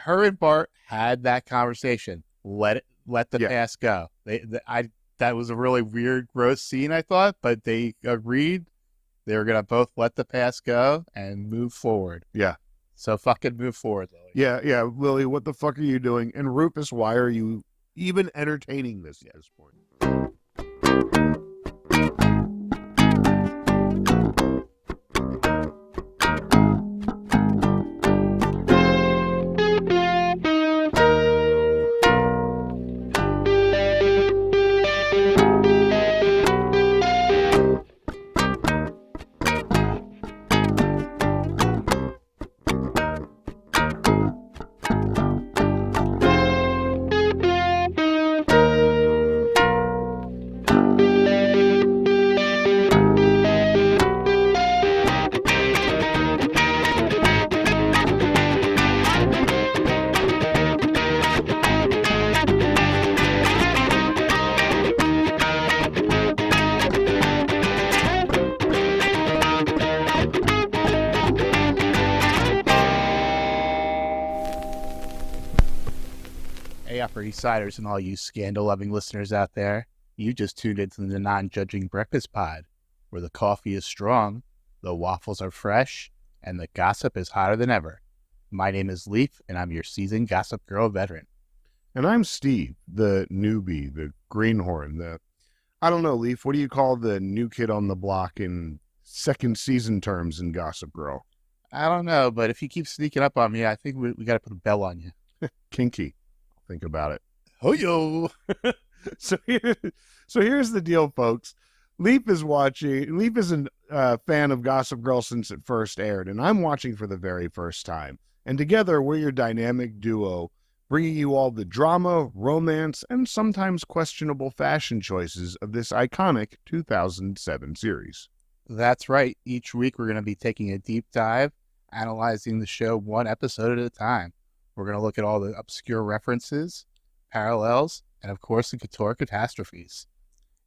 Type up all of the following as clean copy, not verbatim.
Her and Bart had that conversation. Let the Yeah. past go. That was a really weird, gross scene, I thought, but they agreed they were gonna both let the past go and move forward. Yeah. So fucking move forward, Lily. Yeah. Lily, what the fuck are you doing? And Rufus, why are you even entertaining this at this point? Hey, Upper East Siders and all you scandal-loving listeners out there, you just tuned into the Non-Judging Breakfast Pod, where the coffee is strong, the waffles are fresh, and the gossip is hotter than ever. My name is Leif, and I'm your seasoned Gossip Girl veteran. And I'm Steve, the newbie, the greenhorn, I don't know, Leif, what do you call the new kid on the block in second season terms in Gossip Girl? I don't know, but if you keep sneaking up on me, I think we got to put a bell on you. Kinky. Think about it. Oh, yo! So here's the deal, folks. Leif is a fan of Gossip Girl since it first aired, and I'm watching for the very first time. And together, we're your dynamic duo, bringing you all the drama, romance, and sometimes questionable fashion choices of this iconic 2007 series. That's right. Each week, we're going to be taking a deep dive, analyzing the show one episode at a time. We're going to look at all the obscure references, parallels, and of course, the couture catastrophes.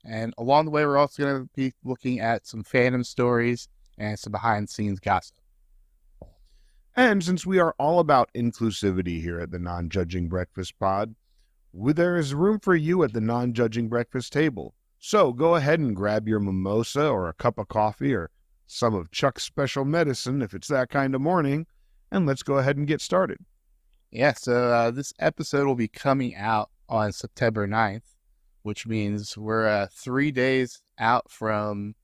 And along the way, we're also going to be looking at some fandom stories and some behind-the-scenes gossip. And since we are all about inclusivity here at the Non-Judging Breakfast Pod, there is room for you at the Non-Judging Breakfast table. So go ahead and grab your mimosa or a cup of coffee or some of Chuck's special medicine if it's that kind of morning, and let's go ahead and get started. Yeah, so this episode will be coming out on September 9th, which means we're 3 days out from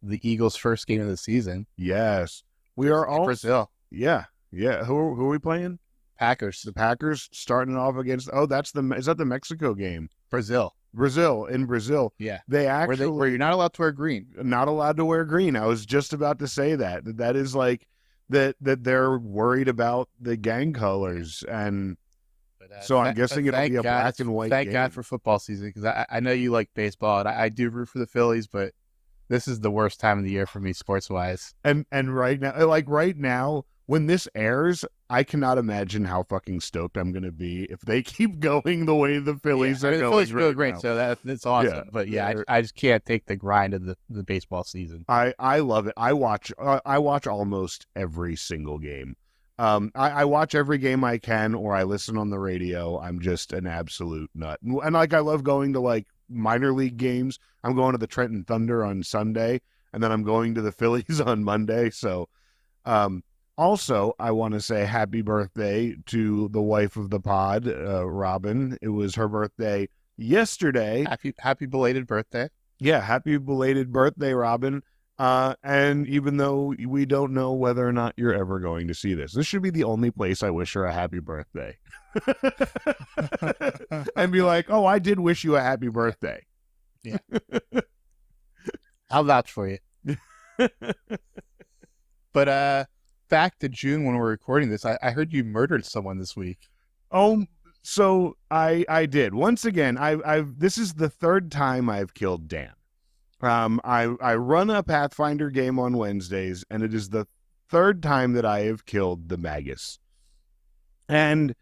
the Eagles' first game of the season. Yes. We are all Brazil. Yeah. Who are we playing? Packers. The Packers starting off against is that the Mexico game? Brazil. In Brazil. Yeah. They actually where you're not allowed to wear green. Not allowed to wear green. I was just about to say that is like that they're worried about the gang colors, and so I'm guessing it'll be a black and white Thank game. God for football season, because I know you like baseball, and I do root for the Phillies, but this is the worst time of the year for me sports-wise. And right now, when this airs, I cannot imagine how fucking stoked I'm going to be if they keep going the way the Phillies are going. The Phillies are really right great, now. so that's awesome. Yeah, but I just can't take the grind of the baseball season. I love it. I watch almost every single game. I watch every game I can, or I listen on the radio. I'm just an absolute nut. And like, I love going to like minor league games. I'm going to the Trenton Thunder on Sunday, and then I'm going to the Phillies on Monday. So, also, I want to say happy birthday to the wife of the pod, Robin. It was her birthday yesterday. Happy belated birthday. Yeah, happy belated birthday, Robin. And even though we don't know whether or not you're ever going to see this should be the only place I wish her a happy birthday. And be like, oh, I did wish you a happy birthday. Yeah. I'll vouch for you. But back to June when we're recording this, I heard you murdered someone this week. Oh, so I did. Once again, this is the third time I've killed Dan. I run a Pathfinder game on Wednesdays, and it is the third time that I have killed the Magus. And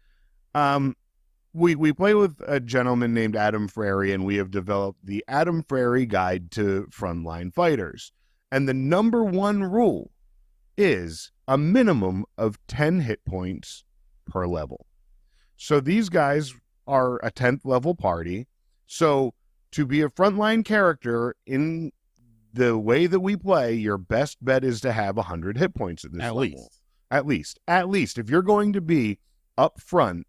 we play with a gentleman named Adam Frary, and we have developed the Adam Frary Guide to Frontline Fighters. And the number one rule is a minimum of 10 hit points per level. So these guys are a 10th level party. So to be a frontline character in the way that we play, your best bet is to have 100 hit points at this At level. least. At least. If you're going to be up front,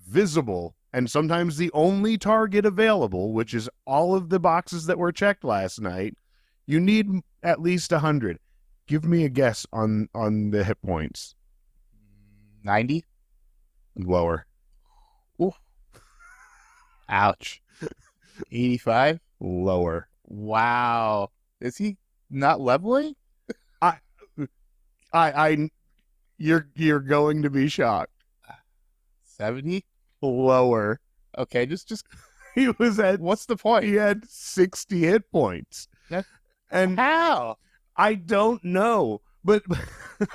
visible, and sometimes the only target available, which is all of the boxes that were checked last night, you need at least 100. Give me a guess on the hit points. 90? Lower. Ooh. Ouch. 85? Lower. Wow. Is he not leveling? You're going to be shocked. 70? Lower. Okay, just He was at, what's the point? he had 60 hit points. And how? I don't know, but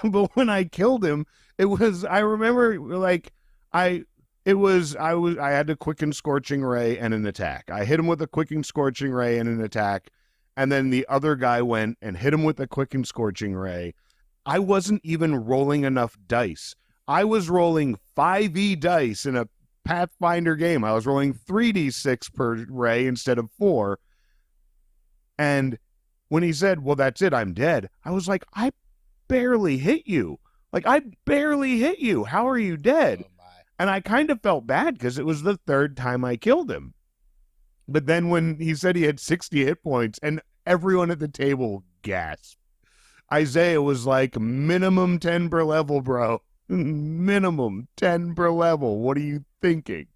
but when I killed him, it was, I remember, like, I had a quick and scorching ray and an attack. I hit him with a quick and scorching ray and an attack, and then the other guy went and hit him with a quick and scorching ray. I wasn't even rolling enough dice. I was rolling 5e dice in a Pathfinder game. I was rolling 3d6 per ray instead of 4. And when he said, well, that's it, I'm dead, I was like, I barely hit you. Like, I barely hit you. How are you dead? Oh, my. And I kind of felt bad because it was the third time I killed him. But then when he said he had 60 hit points, and everyone at the table gasped. Isaiah was like, minimum 10 per level, bro. Minimum 10 per level. What are you thinking?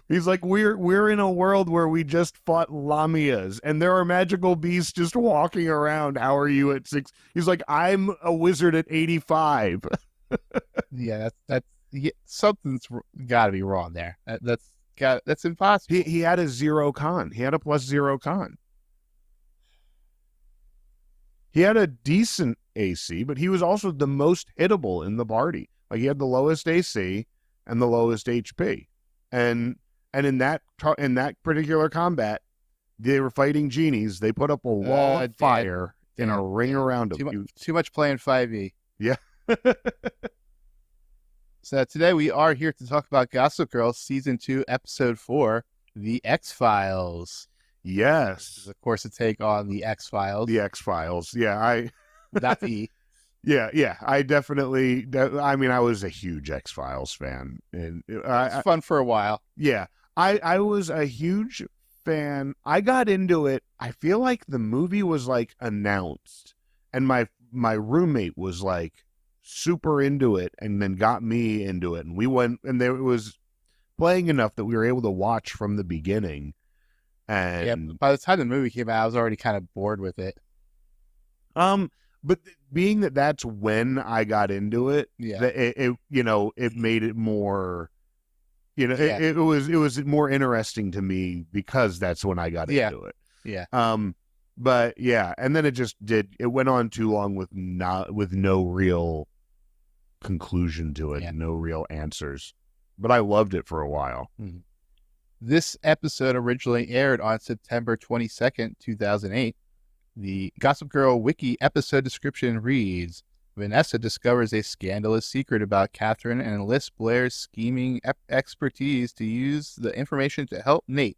He's like, we're in a world where we just fought lamias and there are magical beasts just walking around. How are you at 6? He's like, I'm a wizard at 85. Yeah, something's got to be wrong there. That's impossible. He had a 0 con. He had a +0 con. He had a decent AC, but he was also the most hittable in the party. Like, he had the lowest AC and the lowest HP. And in that particular combat, they were fighting genies. They put up a wall of fire in a ring around him. Too much playing 5e. Yeah. So today we are here to talk about Gossip Girl Season 2, Episode 4, The X-Files. Yes. This is, of course, a take on The X-Files. The X-Files. Yeah, Not the E. Yeah. I definitely, I mean, I was a huge X-Files fan. And It's fun for a while. Yeah. I was a huge fan. I got into it. I feel like the movie was like announced, and my roommate was like super into it, and then got me into it, and we went, and there it was playing enough that we were able to watch from the beginning. And yeah, by the time the movie came out, I was already kind of bored with it. But being that that's when I got into it, Yeah, it made it more. Yeah. It was more interesting to me because that's when I got into it. Yeah. But yeah, and then it went on too long with no real conclusion to it, no real answers. But I loved it for a while. Mm-hmm. This episode originally aired on September 22nd, 2008. The Gossip Girl Wiki episode description reads, Vanessa discovers a scandalous secret about Katherine and enlists Blair's scheming expertise to use the information to help Nate.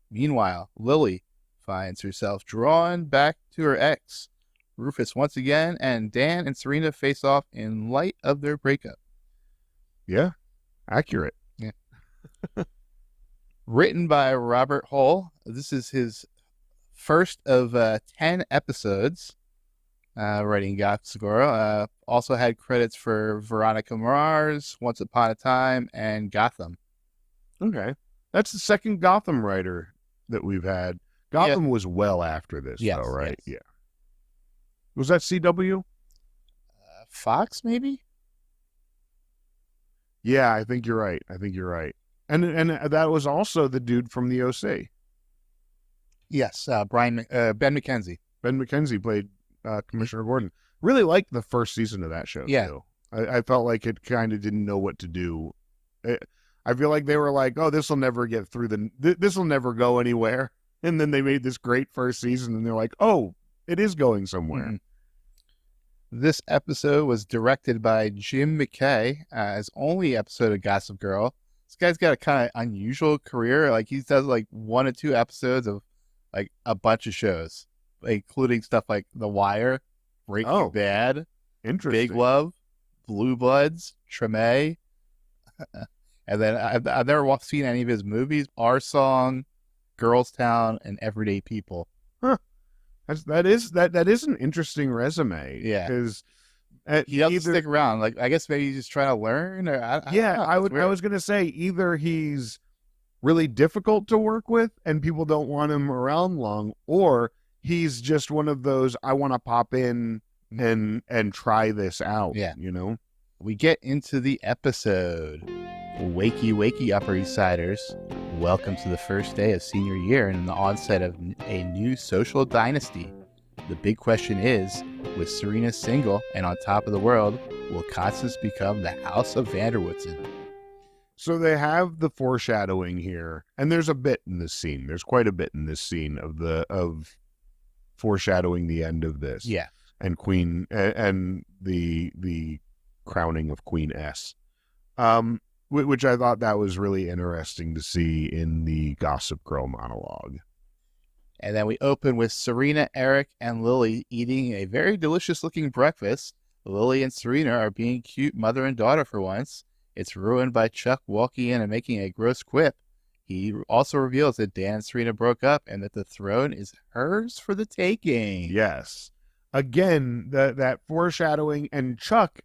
Meanwhile, Lily finds herself drawn back to her ex, Rufus, once again, and Dan and Serena face off in light of their breakup. Yeah, accurate. Yeah. Written by Robert Hull. This is his first of 10 episodes. Writing Gossip Girl. Also had credits for Veronica Mars, Once Upon a Time, and Gotham. Okay. That's the second Gotham writer that we've had. Gotham was well after this, though, right? Yes. Yeah. Was that CW? Fox, maybe? Yeah, I think you're right. And that was also the dude from the OC. Yes, Ben McKenzie. Ben McKenzie played Commissioner Gordon. Really liked the first season of that show, too. I felt like it kind of didn't know what to do. I feel like they were like, oh, this will never get through this will never go anywhere. And then they made this great first season, and they're like, oh, it is going somewhere. Mm-hmm. This episode was directed by Jim McKay, his only episode of Gossip Girl. This guy's got a kind of unusual career. Like he does like 1 or 2 episodes of like a bunch of shows, including stuff like The Wire, Breaking Bad, interesting. Big Love, Blue Bloods, Treme, and then I've never seen any of his movies. Our Song, Girls Town, and Everyday People. Huh. That is an interesting resume. Yeah, because he doesn't stick around. Like I guess maybe he's just trying to learn. Or I was gonna say either he's really difficult to work with and people don't want him around long, or he's just one of those I want to pop in and try this out. Yeah, we get into the episode. Wakey, wakey, Upper East Siders. Welcome to the first day of senior year and the onset of a new social dynasty. The big question is, with Serena single and on top of the world, will Constance become the House of Vanderwoodson? So they have the foreshadowing here, and there's a bit in this scene. There's quite a bit in this scene of foreshadowing the end of this. Yeah, and Queen and the crowning of Queen S. Which I thought that was really interesting to see in the Gossip Girl monologue. And then we open with Serena, Eric, and Lily eating a very delicious-looking breakfast. Lily and Serena are being cute mother and daughter for once. It's ruined by Chuck walking in and making a gross quip. He also reveals that Dan and Serena broke up and that the throne is hers for the taking. Yes. Again, that foreshadowing, and Chuck,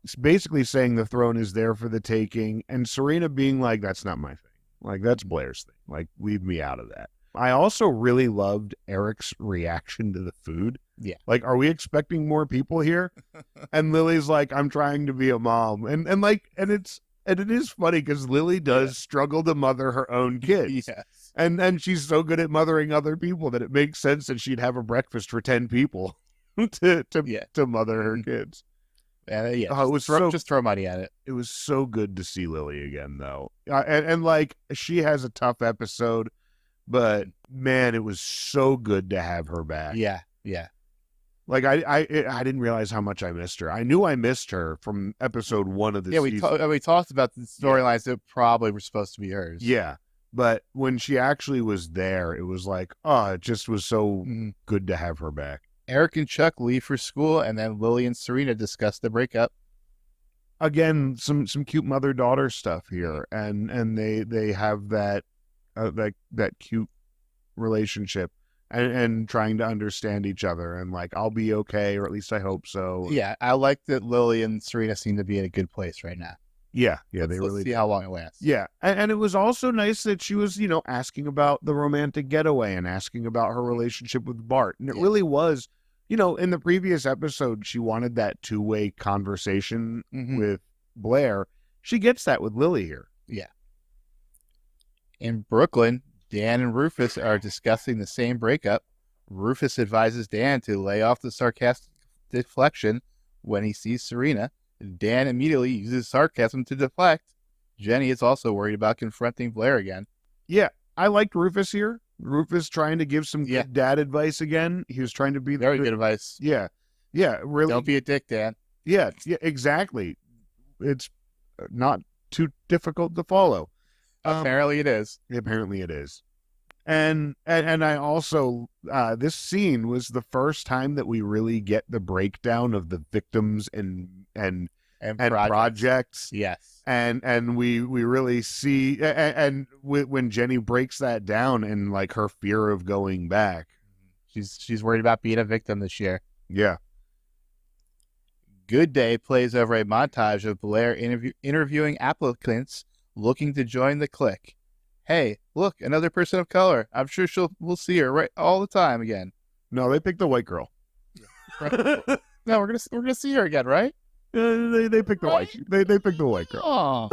it's basically saying the throne is there for the taking, and Serena being like, that's not my thing. Like, that's Blair's thing. Like, leave me out of that. I also really loved Eric's reaction to the food. Yeah. Like, are we expecting more people here? And Lily's like, I'm trying to be a mom. And it is funny because Lily does struggle to mother her own kids. Yes. And she's so good at mothering other people that it makes sense that she'd have a breakfast for 10 people to mother her kids. And just throw money at it. It was so good to see Lily again, though. And like, she has a tough episode, but man, it was so good to have her back. Yeah. Like, I didn't realize how much I missed her. I knew I missed her from episode 1 of the season. We talked about the storylines that probably were supposed to be hers. Yeah. But when she actually was there, it was like, it just was so good to have her back. Eric and Chuck leave for school, and then Lily and Serena discuss the breakup. Again, some cute mother-daughter stuff here, and they have that cute relationship and trying to understand each other, and like, I'll be okay, or at least I hope so. Yeah, I like that Lily and Serena seem to be in a good place right now. Yeah, let's see how long it lasts. Yeah, and it was also nice that she was, asking about the romantic getaway and asking about her relationship with Bart. And it really was, in the previous episode, she wanted that two-way conversation with Blair. She gets that with Lily here. Yeah. In Brooklyn, Dan and Rufus are discussing the same breakup. Rufus advises Dan to lay off the sarcastic deflection when he sees Serena. Dan immediately uses sarcasm to deflect. Jenny is also worried about confronting Blair again. Yeah, I liked Rufus here. Rufus trying to give some good dad advice again. He was trying to be very good advice. Yeah, really. Don't be a dick, Dan. Yeah, exactly. It's not too difficult to follow. Apparently it is. Apparently it is. And I also, this scene was the first time that we really get the breakdown of the victims and projects. Yes. And we really see, and when Jenny breaks that down and like her fear of going back. She's worried about being a victim this year. Yeah. Good Day plays over a montage of Blair interviewing applicants looking to join the clique. Hey, look, another person of color. I'm sure we'll see her right all the time again. No, they picked the white girl. No, we're gonna see her again, right? They picked the white. They picked the white girl. Oh.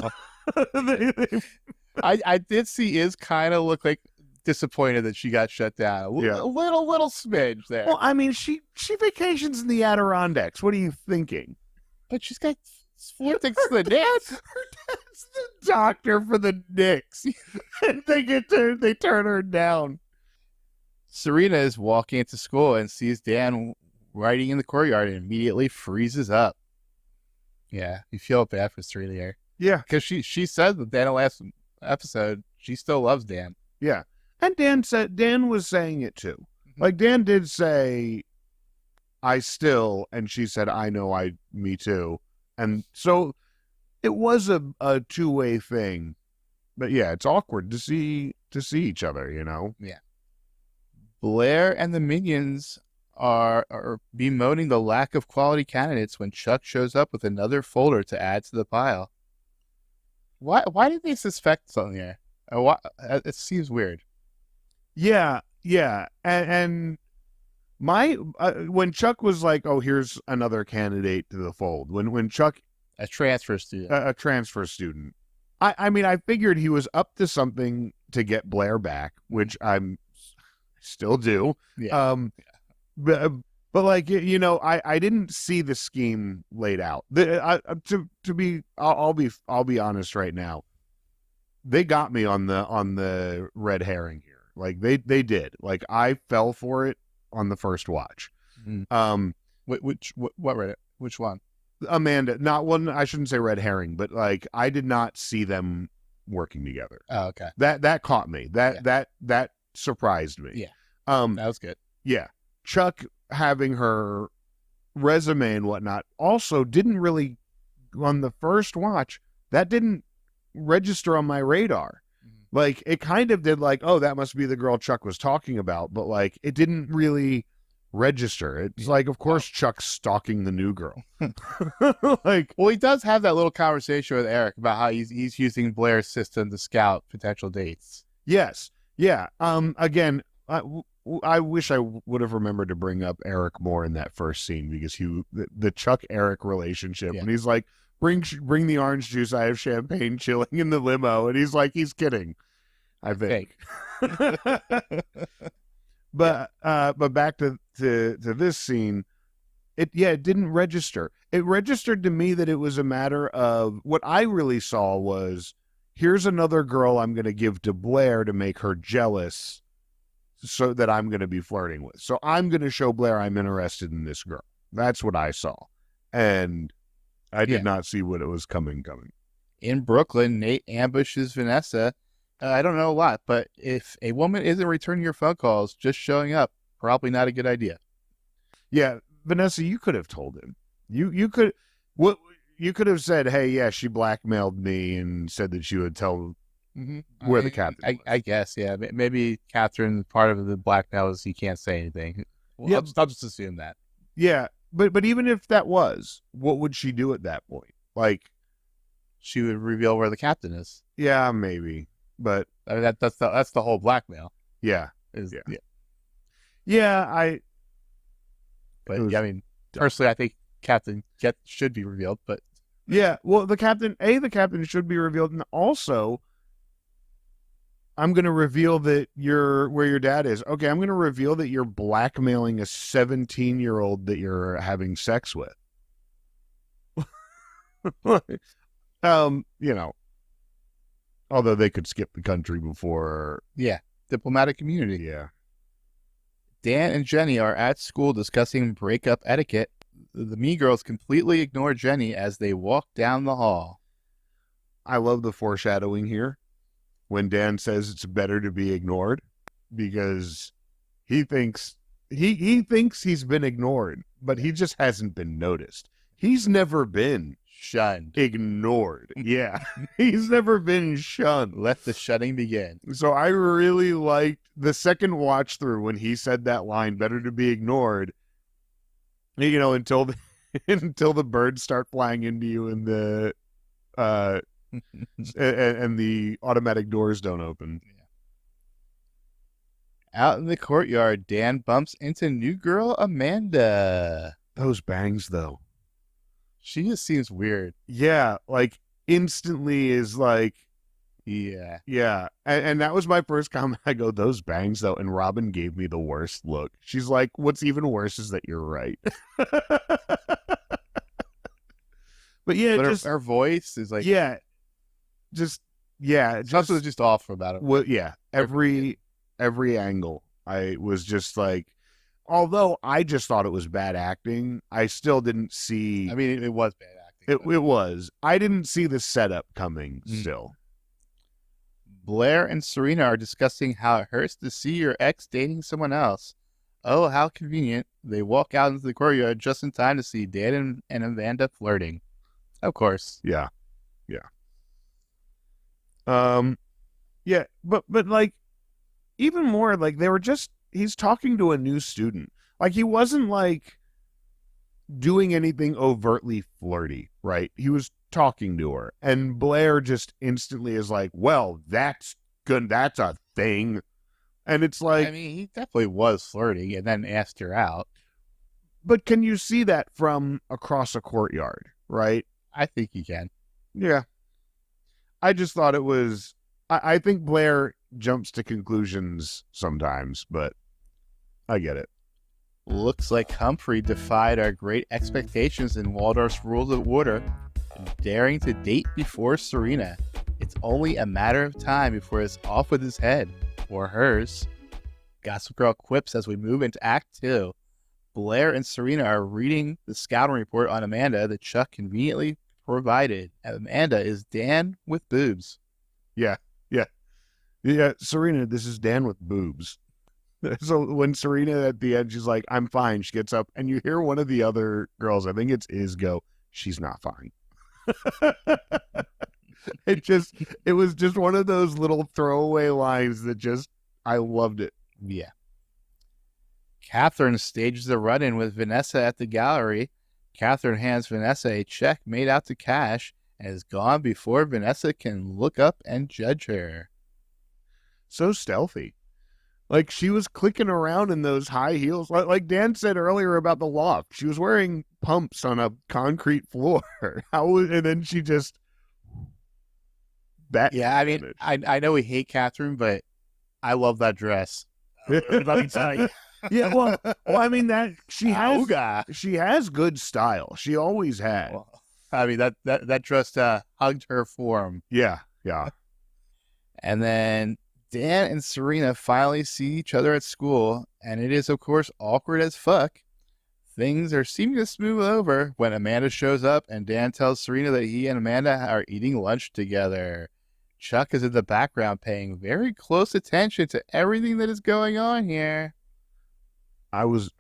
I did see Iz kind of look like disappointed that she got shut down. A little smidge there. Well, I mean, she vacations in the Adirondacks. What are you thinking? But she's got 4 things to the Knicks. Her dad's the doctor for the Knicks. And they turn her down. Serena is walking into school and sees Dan writing in the courtyard and immediately freezes up. Yeah, you feel bad for Serena here. Yeah. Because she said that in the last episode, she still loves Dan. Yeah. And Dan was saying it too. Mm-hmm. Like Dan did say, I still, and she said, I know, me too. And so it was a two-way thing. But yeah, it's awkward to see each other, you know? Yeah. Blair and the minions are bemoaning the lack of quality candidates when Chuck shows up with another folder to add to the pile. Why did they suspect something here? It seems weird. Yeah, yeah. And my when Chuck was like, "Oh, here's another candidate to the fold." When Chuck, a transfer student, a transfer student. I mean, I figured he was up to something to get Blair back, which I'm still do. Yeah. But like, you know, I didn't see the scheme laid out. I'll be honest right now. They got me on the red herring here. Like they did. Like I fell for it on the first watch. Mm-hmm. What Reddit? Which one? Amanda, not one. I shouldn't say red herring, but like I did not see them working together. Oh, okay. That caught me. That surprised me. Yeah. That was good. Yeah. Chuck having her resume and whatnot also didn't really, on the first watch, that didn't register on my radar. Mm-hmm. Like it kind of did, like, oh, that must be the girl Chuck was talking about, but like it didn't really register. It's like, of course, Chuck's stalking the new girl. Like, well, he does have that little conversation with Eric about how he's using Blair's system to scout potential dates. Yes. Yeah. Again, I wish I would have remembered to bring up Eric more in that first scene, because the Chuck Eric relationship, and he's like, bring the orange juice, I have champagne chilling in the limo, and he's like, he's kidding, I think. But back to this scene, it didn't register. It registered to me that it was a matter of, what I really saw was, here's another girl I'm going to give to Blair to make her jealous, so that I'm going to be flirting with. So I'm going to show Blair I'm interested in this girl. That's what I saw. And I did not see what it was coming. In Brooklyn, Nate ambushes Vanessa. I don't know a lot, but if a woman isn't returning your phone calls, just showing up, probably not a good idea. Yeah, Vanessa, you could have told him. You could have said, hey, yeah, she blackmailed me and said that she would tell where the captain was. I guess, yeah. Maybe Katherine, part of the blackmail is he can't say anything. Well, I'll just assume that. Yeah, but even if that was, what would she do at that point? Like, she would reveal where the captain is. Yeah, maybe. But I mean, that's the whole blackmail. Yeah. Yeah. I mean, personally, I think Captain should be revealed, but yeah, well, the captain should be revealed, and also, I'm going to reveal that where your dad is. Okay, I'm going to reveal that you're blackmailing a 17-year-old that you're having sex with. You know, although they could skip the country before. Yeah, diplomatic immunity. Yeah. Dan and Jenny are at school discussing breakup etiquette. The mean girls completely ignore Jenny as they walk down the hall. I love the foreshadowing here when Dan says it's better to be ignored, because he thinks he's been ignored, but he just hasn't been noticed. He's never been shunned. Ignored. Yeah. He's never been shunned. Let the shunning begin. So I really liked the second watch through when he said that line, better to be ignored, you know, until the birds start flying into you and the and the automatic doors don't open. Yeah. Out in the courtyard, Dan bumps into new girl Amanda. Those bangs, though. She just seems weird. Yeah, like instantly is like, yeah. And that was my first comment. I go, those bangs, though. And Robin gave me the worst look. She's like, what's even worse is that you're right. But yeah, just her voice is like, something was just off about it. Well, yeah, every angle, I was just like, although I just thought it was bad acting, I still didn't see. I mean, it was bad It was. I didn't see the setup coming still. Blair and Serena are discussing how it hurts to see your ex dating someone else. Oh, how convenient. They walk out into the courtyard just in time to see Dan and Amanda flirting. Of course. Yeah. Yeah, but like even more like they were just he's talking to a new student. Like he wasn't like doing anything overtly flirty, right? He was talking to her. And Blair just instantly is like, "Well, that's good. That's a thing." And it's like, I mean, he definitely was flirting and then asked her out. but can you see that from across a courtyard, right? I think you can. Yeah. I just thought it was I think Blair jumps to conclusions sometimes, but I get it. Looks like Humphrey defied our great expectations in Waldorf's rules of order, daring to date before Serena. It's only a matter of time before it's off with his head, or hers. Gossip Girl quips as we move into Act 2. Blair and Serena are reading the scouting report on Amanda that Chuck conveniently provided. Amanda is Dan with boobs. Yeah. Serena, this is Dan with boobs. So when Serena at the end, she's like, "I'm fine." She gets up, and you hear one of the other girls, I think it's Iz, go, "She's not fine." It was just one of those little throwaway lines that I loved it. Yeah. Katherine stages a run-in with Vanessa at the gallery. Katherine hands Vanessa a check made out to cash and is gone before Vanessa can look up and judge her. So stealthy. Like she was clicking around in those high heels. Like Dan said earlier about the loft. She was wearing pumps on a concrete floor. And then she just Yeah, I mean, I know we hate Katherine, but I love that dress. Let me tell you. Yeah, well, I mean that she has good style. She always had. Well, I mean that dress hugged her form. Yeah. And then Dan and Serena finally see each other at school, and it is of course awkward as fuck. Things are seeming to smooth over when Amanda shows up and Dan tells Serena that he and Amanda are eating lunch together. Chuck is in the background paying very close attention to everything that is going on here. I was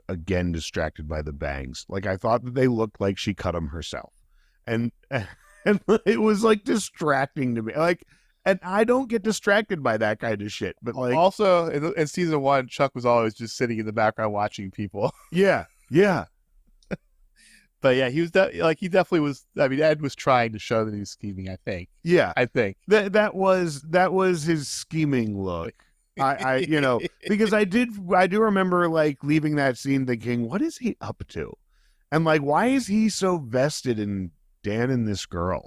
again distracted by the bangs. Like I thought that they looked like she cut them herself. And it was like distracting to me. Like, and I don't get distracted by that kind of shit. But like also in season 1, Chuck was always just sitting in the background watching people. Yeah. But yeah, he was he definitely was. I mean, Ed was trying to show that he was scheming. I think. Yeah, I think that was his scheming look. I because I do remember like leaving that scene thinking, what is he up to? And like, why is he so vested in Dan and this girl?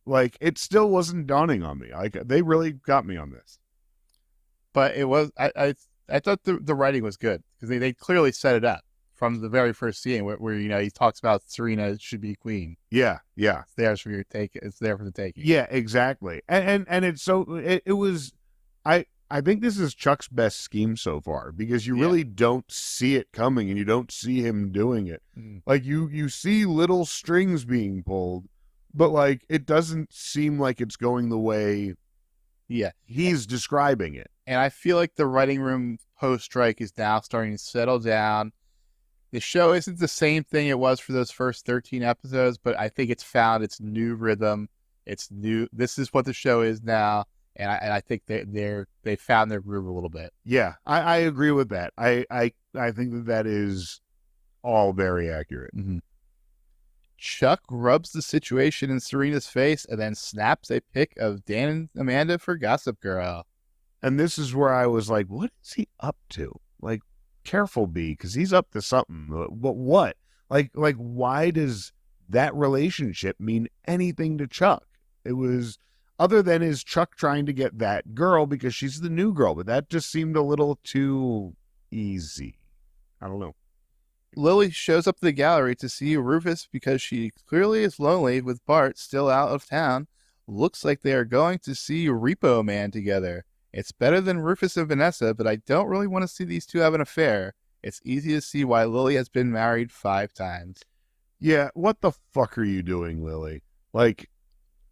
Like it still wasn't dawning on me. Like they really got me on this. But it was, I thought the writing was good because they clearly set it up from the very first scene where he talks about Serena should be queen. Yeah. It's there for your take. It's there for the taking. Yeah, exactly. And it's so it was. I think this is Chuck's best scheme so far because you really don't see it coming and you don't see him doing it. Like you see little strings being pulled, but like it doesn't seem like it's going the way he's describing it. And I feel like the writing room post-strike is now starting to settle down. The show isn't the same thing it was for those first 13 episodes, but I think it's found its new rhythm. It's new. This is what the show is now. And I think they found their groove a little bit. Yeah, I agree with that. I think that is all very accurate. Mm-hmm. Chuck rubs the situation in Serena's face and then snaps a pic of Dan and Amanda for Gossip Girl. And this is where I was like, what is he up to? Like, careful, B, because he's up to something. But what? Like, why does that relationship mean anything to Chuck? It was... Other than is Chuck trying to get that girl because she's the new girl, but that just seemed a little too easy. I don't know. Lily shows up at the gallery to see Rufus because she clearly is lonely with Bart still out of town. Looks like they are going to see Repo Man together. It's better than Rufus and Vanessa, but I don't really want to see these two have an affair. It's easy to see why Lily has been married 5 times. Yeah, what the fuck are you doing, Lily? Like,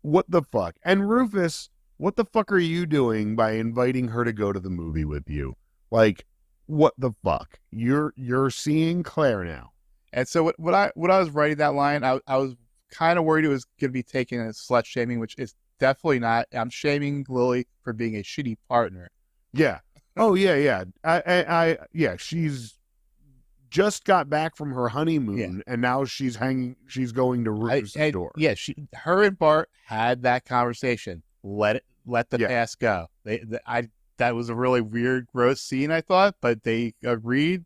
what the fuck? And Rufus, what the fuck are you doing by inviting her to go to the movie with you? Like, what the fuck? You're seeing Claire now. And so what I was writing that line, I was kind of worried it was going to be taken as slut shaming, which is definitely not. I'm shaming Lily for being a shitty partner. Yeah. Oh yeah, yeah. Yeah. She's just got back from her honeymoon, and now she's going to Rufus's door. Yeah, her and Bart had that conversation. Let the past go. That was a really weird, gross scene, I thought, but they agreed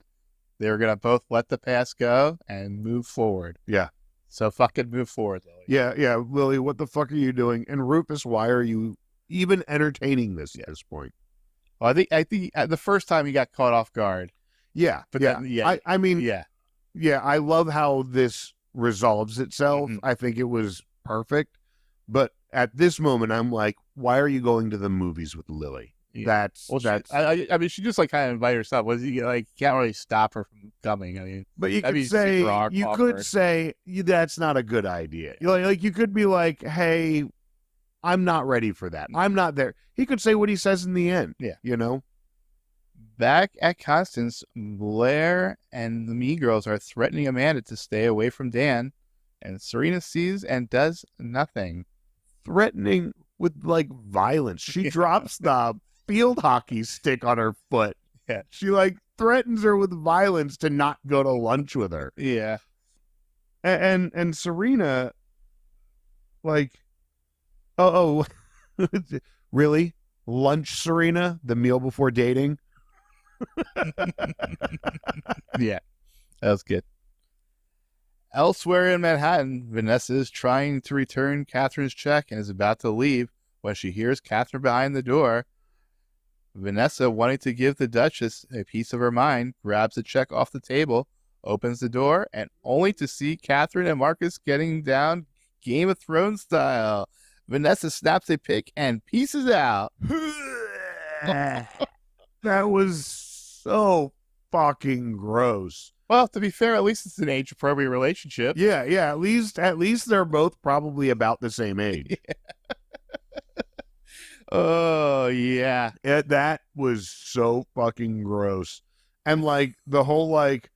they were gonna both let the past go and move forward. Yeah. So fucking move forward, Lily. Yeah, Lily, what the fuck are you doing? And Rufus, why are you even entertaining this at this point? Well, I think the first time he got caught off guard. Yeah, but yeah. Then, I mean, yeah. I love how this resolves itself. Mm-hmm. I think it was perfect. But at this moment, I'm like, why are you going to the movies with Lily? Yeah. I mean, she just like kind of invited herself. Was he like can't really stop her from coming? I mean, but you could say that's not a good idea. Like you could be like, hey, I'm not ready for that. I'm not there. He could say what he says in the end. Yeah, you know. Back at Constance, Blair and the Mean Girls are threatening Amanda to stay away from Dan, and Serena sees and does nothing. Threatening with like violence. She drops the field hockey stick on her foot. Yeah. She like threatens her with violence to not go to lunch with her. Yeah. And Serena, like, oh, really? Lunch, Serena? The meal before dating? Yeah, that was good. Elsewhere in Manhattan, Vanessa is trying to return Katherine's check and is about to leave when she hears Katherine behind the door. Vanessa, wanting to give the Duchess a piece of her mind, grabs the check off the table, opens the door, and only to see Katherine and Marcus getting down Game of Thrones style. Vanessa snaps a pic and pieces out. That was so fucking gross. Well, to be fair, at least it's an age-appropriate relationship. Yeah. At least they're both probably about the same age. Yeah. Oh yeah, that was so fucking gross. And like the whole like,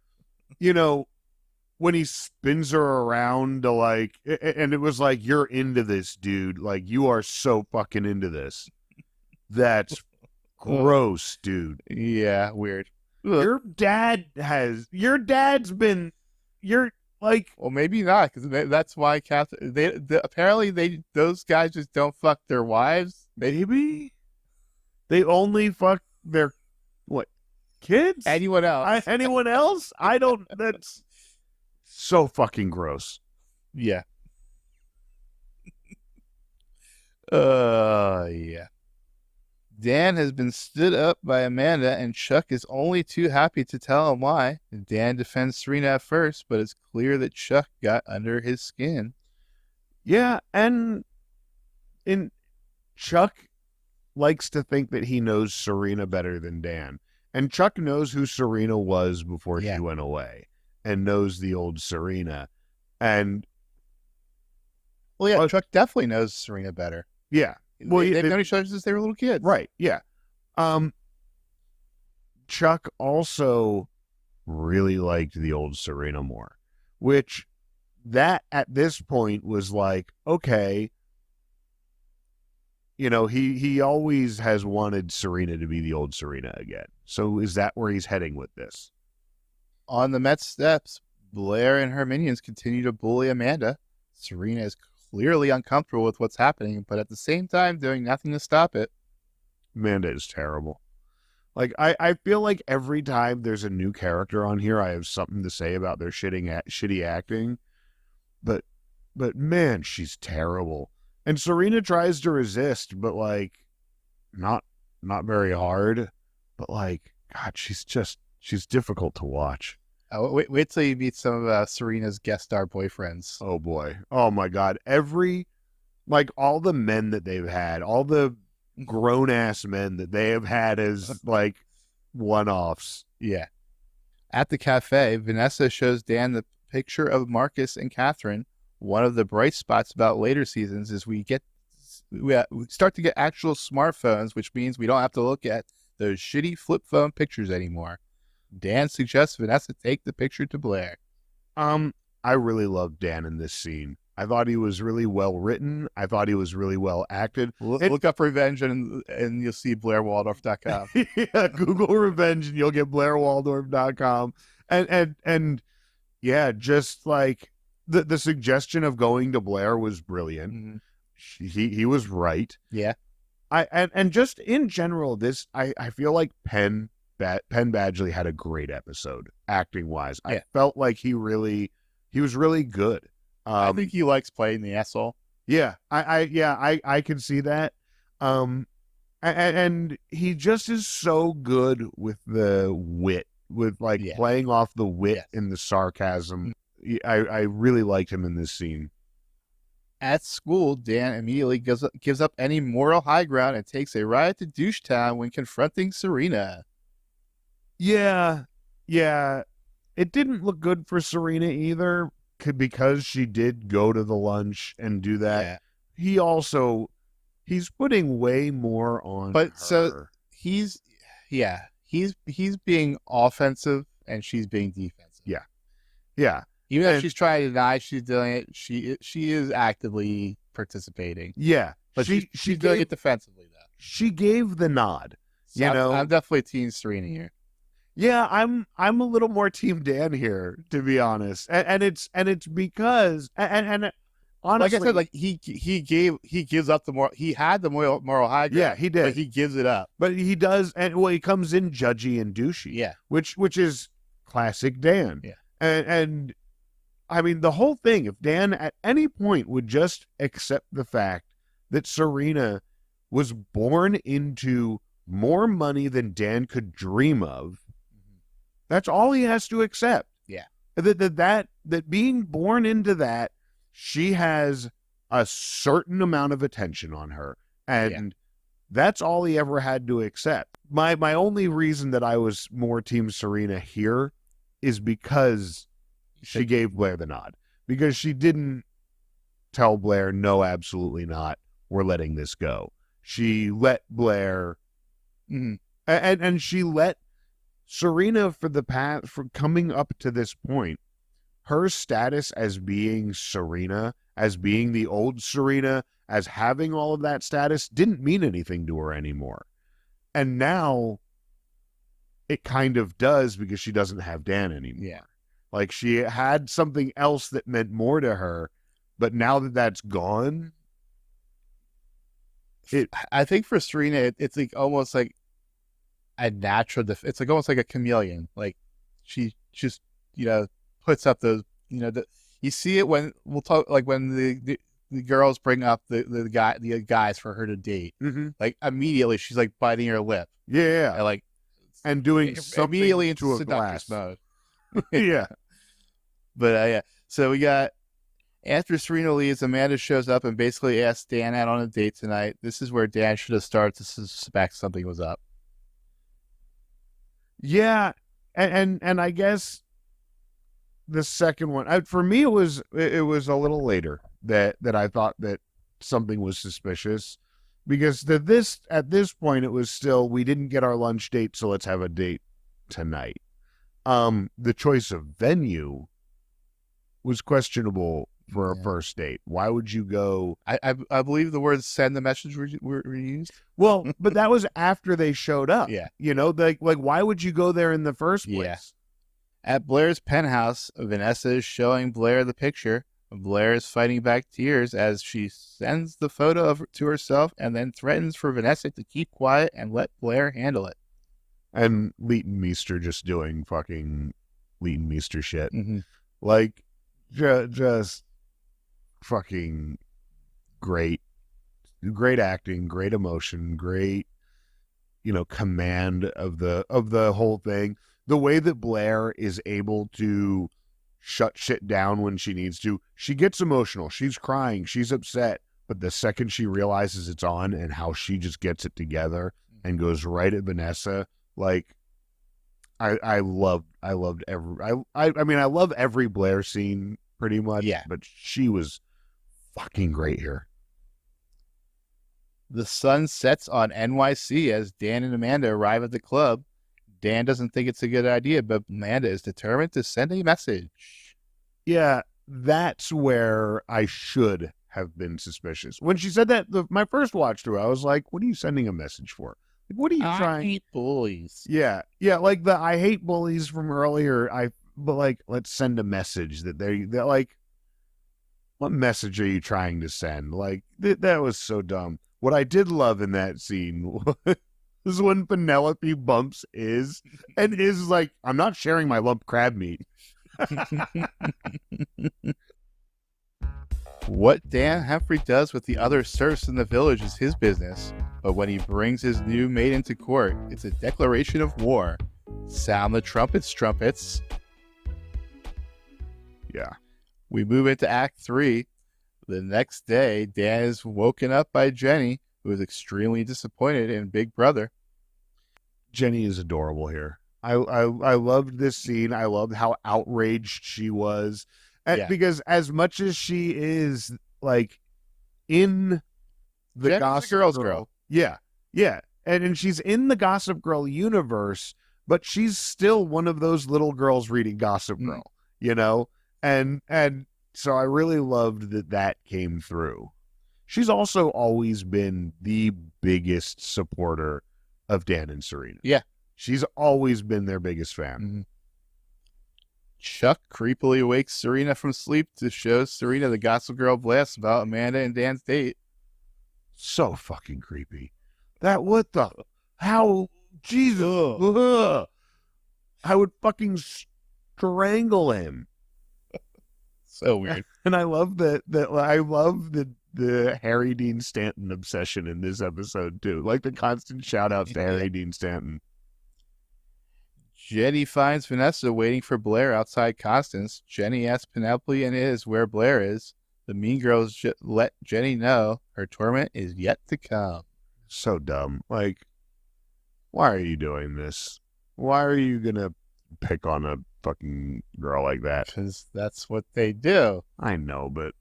when he spins her around to like, and it was like, you're into this, dude. Like you are so fucking into this. That's gross, dude. Yeah, weird. Your dad's been, you're like, well, maybe not, because that's why apparently those guys just don't fuck their wives. Maybe they only fuck their kids? Anyone else? Anyone else? I don't. That's so fucking gross. Yeah. Yeah. Dan has been stood up by Amanda, and Chuck is only too happy to tell him why. Dan defends Serena at first, but it's clear that Chuck got under his skin. Yeah, and Chuck likes to think that he knows Serena better than Dan. And Chuck knows who Serena was before she went away, and knows the old Serena. And well, yeah, Chuck definitely knows Serena better. Yeah. Well, they've known each other since they were little kids. Right, yeah. Chuck also really liked the old Serena more, which that at this point was like, okay, he always has wanted Serena to be the old Serena again. So is that where he's heading with this? On the Met steps, Blair and her minions continue to bully Amanda. Serena is clearly uncomfortable with what's happening, but at the same time doing nothing to stop it. Amanda is terrible. Like, I feel like every time there's a new character on here, I have something to say about their shitty acting. But man, she's terrible. And Serena tries to resist, but like, not very hard. But like, God, she's difficult to watch. Wait till you meet some of Serena's guest star boyfriends. Oh boy. Oh my God. All the men that they've had, all the grown ass men that they have had as like one-offs. Yeah. At the cafe, Vanessa shows Dan the picture of Marcus and Katherine. One of the bright spots about later seasons is we start to get actual smartphones, which means we don't have to look at those shitty flip phone pictures anymore. Dan suggests Vanessa take the picture to Blair. I really loved Dan in this scene. I thought he was really well written. I thought he was really well acted. Look up Revenge and you'll see BlairWaldorf.com. Yeah, Google Revenge and you'll get BlairWaldorf.com. And yeah, just like the suggestion of going to Blair was brilliant. Mm-hmm. He was right. Yeah. And just in general, I feel like Penn Badgley had a great episode acting wise. Yeah. I felt like he was really good. I think he likes playing the asshole. Yeah, I can see that. And he just is so good with the wit, with playing off the wit and the sarcasm. I really liked him in this scene. At school, Dan immediately gives up any moral high ground and takes a ride to Douche Town when confronting Serena. Yeah. It didn't look good for Serena either, because she did go to the lunch and do that. Yeah. He's putting way more on her. So he's being offensive and she's being defensive. Yeah. Even though she's trying to deny she's doing it, she is actively participating. Yeah. But she's doing it defensively, though. She gave the nod. So I'm definitely Team Serena here. Yeah, I'm a little more Team Dan here, to be honest, and it's because and honestly, like I said, like he gives up the moral. He had the moral high ground. Yeah, he did. But he gives it up. But he does, and he comes in judgy and douchey. Yeah, which is classic Dan. Yeah, and I mean the whole thing. If Dan at any point would just accept the fact that Serena was born into more money than Dan could dream of. That's all he has to accept. Yeah. That being born into that, she has a certain amount of attention on her. And that's all he ever had to accept. My only reason that I was more Team Serena here is because she gave Blair the nod. Because she didn't tell Blair, no, absolutely not. We're letting this go. She let Blair, and she let Serena for coming up to this point, her status as being Serena, as being the old Serena, as having all of that status didn't mean anything to her anymore. And now it kind of does because she doesn't have Dan anymore. Yeah. Like she had something else that meant more to her, but now that that's gone. I think for Serena, it's like almost like a natural it's like almost like a chameleon. Like she just puts up those you see it when we'll talk, like when the girls bring up the guys for her to date. Like immediately she's like biting her lip. And doing something immediately into into a glass mode. Yeah. But so we got, after Serena leaves, Amanda shows up and basically asks Dan out on a date tonight. This is where Dan should have started to suspect something was up. Yeah, and I guess the second one, for me, it was a little later that I thought that something was suspicious, because at this point it was still, we didn't get our lunch date, so let's have a date tonight. The choice of venue was questionable for a first date. Why would you go? I believe the words "send the message" were used. Well, but that was after they showed up. Yeah. Like why would you go there in the first place? Yeah. At Blair's penthouse, Vanessa is showing Blair the picture. Blair is fighting back tears as she sends the photo to herself and then threatens for Vanessa to keep quiet and let Blair handle it. And Leighton Meester just doing fucking Leighton Meester shit. Like, just fucking great acting, great emotion, great command of the whole thing. The way that Blair is able to shut shit down when she needs to. She gets emotional, she's crying, she's upset, but the second she realizes it's on and how she just gets it together and goes right at Vanessa, like, I loved I love every Blair scene pretty much. Yeah. But she was fucking great here. The sun sets on NYC as Dan and Amanda arrive at the club. Dan doesn't think it's a good idea, but Amanda is determined to send a message. Yeah, that's where I should have been suspicious. When she said that, my first watch through, I was like, what are you sending a message for? Like, what are you trying? I hate bullies. Yeah, like the I hate bullies from earlier. But like, let's send a message that they're like, what message are you trying to send? Like, that was so dumb. What I did love in that scene was when Penelope bumps and is like, I'm not sharing my lump crab meat. What Dan Humphrey does with the other serfs in the village is his business, but when he brings his new mate into court, it's a declaration of war. Sound the trumpets, trumpets. Yeah. We move into Act 3. The next day, Dan is woken up by Jenny, who is extremely disappointed in Big Brother. Jenny is adorable here. I loved this scene. I loved how outraged she was. Because as much as she is like in the Jenny's Gossip a girl's girl. Yeah. And she's in the Gossip Girl universe, but she's still one of those little girls reading Gossip Girl, you know? And so I really loved that came through. She's also always been the biggest supporter of Dan and Serena. Yeah. She's always been their biggest fan. Mm-hmm. Chuck creepily wakes Serena from sleep to show Serena the Gossip Girl blast about Amanda and Dan's date. So fucking creepy. Jesus. Ugh. I would fucking strangle him. So weird. And I love the Harry Dean Stanton obsession in this episode too. Like the constant shout outs to Harry Dean Stanton. Jenny finds Vanessa waiting for Blair outside Constance. Jenny asks Penelope and Iz where Blair is. The mean girls let Jenny know her torment is yet to come. So dumb. Like, why are you doing this? Why are you gonna pick on a fucking girl like that? Because that's what they do. I know, but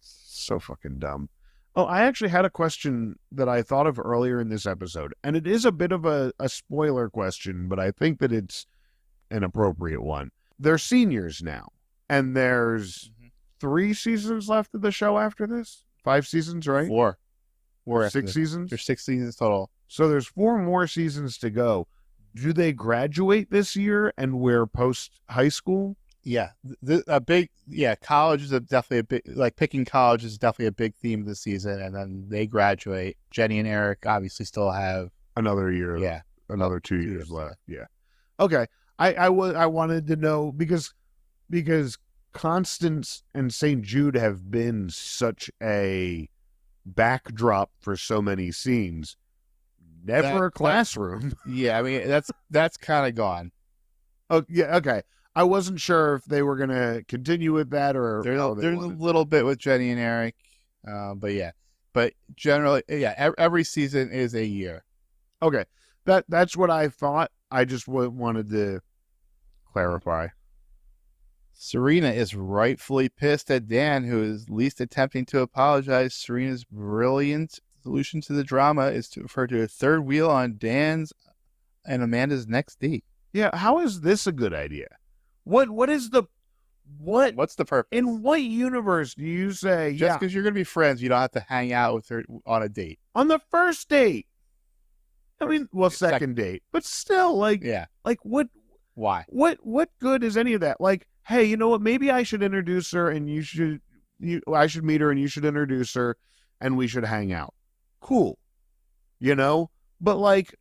so fucking dumb. Oh, I actually had a question that I thought of earlier in this episode, and it is a bit of a spoiler question, but I think that it's an appropriate one. They're seniors now, and there's 3 seasons left of the show after this? 5 seasons, right? 4. 6 seasons? There's 6 seasons total. So there's 4 more seasons to go. Do they graduate this year and we're post-high school? Yeah, college is definitely a big, like picking college is definitely a big theme of the season, and then they graduate. Jenny and Eric obviously still have another year. Yeah, another 2 years left. Yeah. Okay. I wanted to know because Constance and St. Jude have been such a backdrop for so many scenes. Never a classroom. Yeah, I mean that's kind of gone. Oh yeah, okay. I wasn't sure if they were going to continue with that or... There's a little bit with Jenny and Eric, but yeah. But generally, yeah, every season is a year. Okay, that's what I thought. I just wanted to clarify. Serena is rightfully pissed at Dan, who is at least attempting to apologize. Serena's brilliant solution to the drama is to refer to a third wheel on Dan's and Amanda's next date. Yeah, how is this a good idea? What's the purpose? In what universe do you say just because you're gonna be friends, you don't have to hang out with her on a date? On the first date. I mean, well, second date. But still, like what why? What good is any of that? Like, hey, you know what? Maybe I should introduce her and I should meet her and you should introduce her and we should hang out. Cool. You know? But like,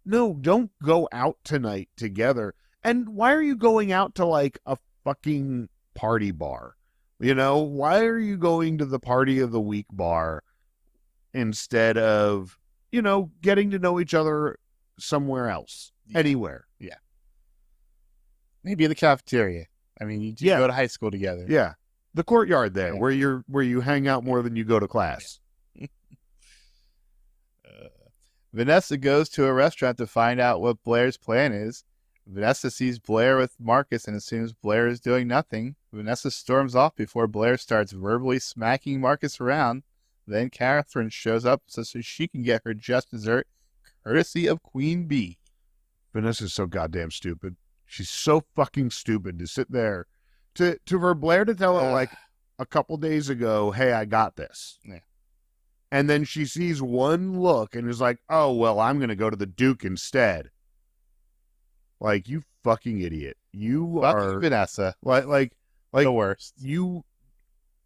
no, don't go out tonight together. And why are you going out to like a fucking party bar? You know, why are you going to the party of the week bar instead of, you know, getting to know each other somewhere else, anywhere? Yeah. Maybe in the cafeteria. I mean, you go to high school together. Yeah. The courtyard there where you hang out more than you go to class. Vanessa goes to a restaurant to find out what Blair's plan is. Vanessa sees Blair with Marcus and assumes Blair is doing nothing. Vanessa storms off before Blair starts verbally smacking Marcus around. Then Katherine shows up so she can get her just dessert, courtesy of Queen Bee. Vanessa's so goddamn stupid. She's so fucking stupid to sit there. For Blair to tell her, like, a couple days ago, hey, I got this. Yeah. And then she sees one look and is like, oh, well, I'm going to go to the Duke instead. Like, you fucking idiot. You Fucking are Vanessa. like The worst. You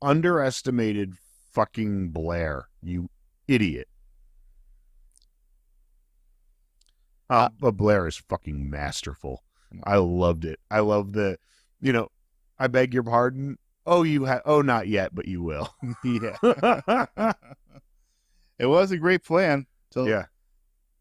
underestimated fucking Blair, you idiot. But Blair is fucking masterful. I loved it. I love the, I beg your pardon. Oh, not yet, but you will. Yeah. It was a great plan. Yeah.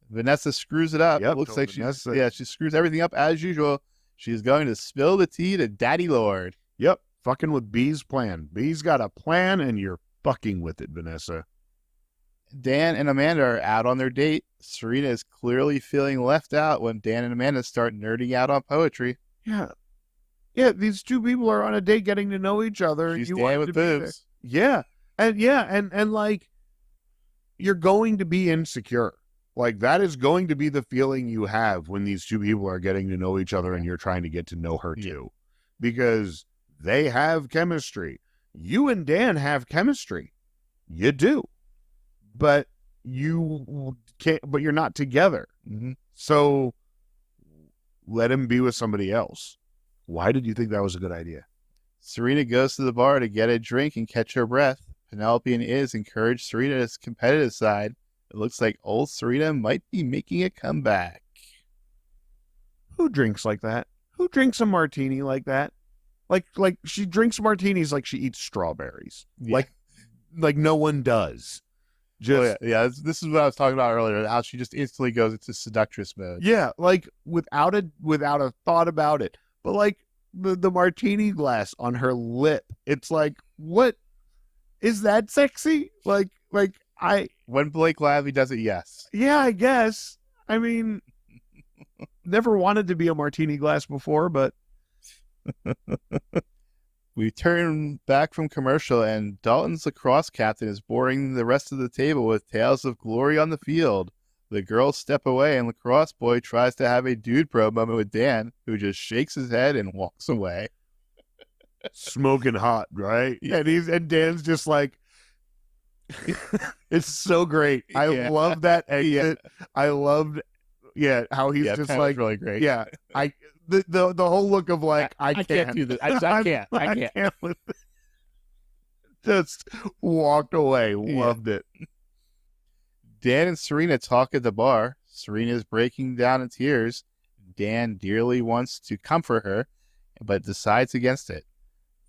Vanessa screws it up. Yep, Looks like Vanessa. she screws everything up as usual. She's going to spill the tea to Daddy Lord. Yep. Fucking with B's plan. B's got a plan and you're fucking with it, Vanessa. Dan and Amanda are out on their date. Serena is clearly feeling left out when Dan and Amanda start nerding out on poetry. Yeah. Yeah, these two people are on a date getting to know each other. She's you Dan with boobs. Yeah. And like, you're going to be insecure. Like, that is going to be the feeling you have when these two people are getting to know each other and you're trying to get to know her too. Because they have chemistry. You and Dan have chemistry. You do. But you can't, but you're not together. Mm-hmm. So let him be with somebody else. Why did you think that was a good idea? Serena goes to the bar to get a drink and catch her breath. Penelope and Iz encourage Serena's competitive side. It looks like old Serena might be making a comeback. Who drinks like that? Who drinks a martini like that? Like she drinks martinis like she eats strawberries. Yeah. Like no one does. This is what I was talking about earlier, how she just instantly goes into seductress mode. Yeah, like without a thought about it. But like the martini glass on her lip, it's like, what is that sexy? When Blake Lively does it, yes. Yeah, I guess. I mean, never wanted to be a martini glass before, but we turn back from commercial, and Dalton's lacrosse captain is boring the rest of the table with tales of glory on the field. The girls step away, and lacrosse boy tries to have a dude pro moment with Dan, who just shakes his head and walks away. Smoking hot, right? Yeah. And Dan's just like, it's so great. I love that exit. Yeah. I loved, how he's just like, really great. Yeah, the whole look of like, I can't do this. I can't. Just walked away. Loved it. Dan and Serena talk at the bar. Serena is breaking down in tears. Dan dearly wants to comfort her, but decides against it.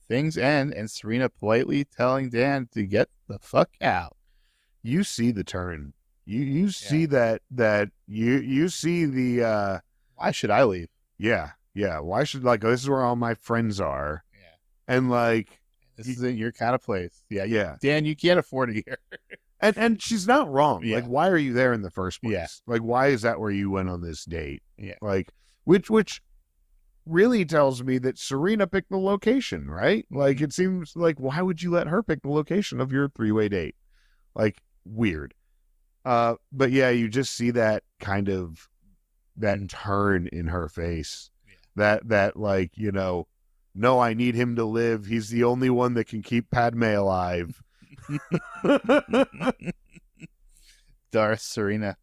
Things end, and Serena politely telling Dan to get the fuck out. You see the turn. You see that you see the why should I leave? Yeah. Why should, like, this is where all my friends are. Yeah. And like, this isn't your kind of place. Yeah. Dan, you can't afford it here. and she's not wrong. Yeah. Like, why are you there in the first place? Yeah. Like, why is that where you went on this date? Yeah. Like, which really tells me that Serena picked the location, right? Like, it seems like, why would you let her pick the location of your three-way date? Like, weird. But yeah, you just see that kind of, that turn in her face. Yeah. That like, no, I need him to live. He's the only one that can keep Padme alive. Darth Serena.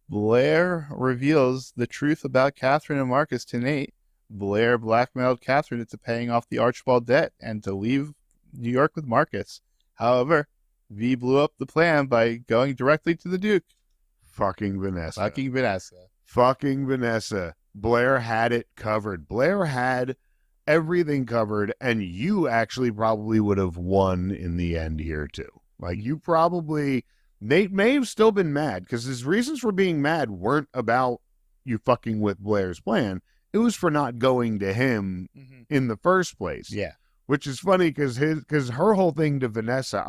Blair reveals the truth about Katherine and Marcus to Nate. Blair blackmailed Katherine into paying off the Archibald debt and to leave New York with Marcus. However, V blew up the plan by going directly to the Duke. Fucking Vanessa. Blair had it covered. Blair had everything covered, and you actually probably would have won in the end here too. Like, Nate may have still been mad, because his reasons for being mad weren't about you fucking with Blair's plan. It was for not going to him in the first place. Yeah. Which is funny, because her whole thing to Vanessa,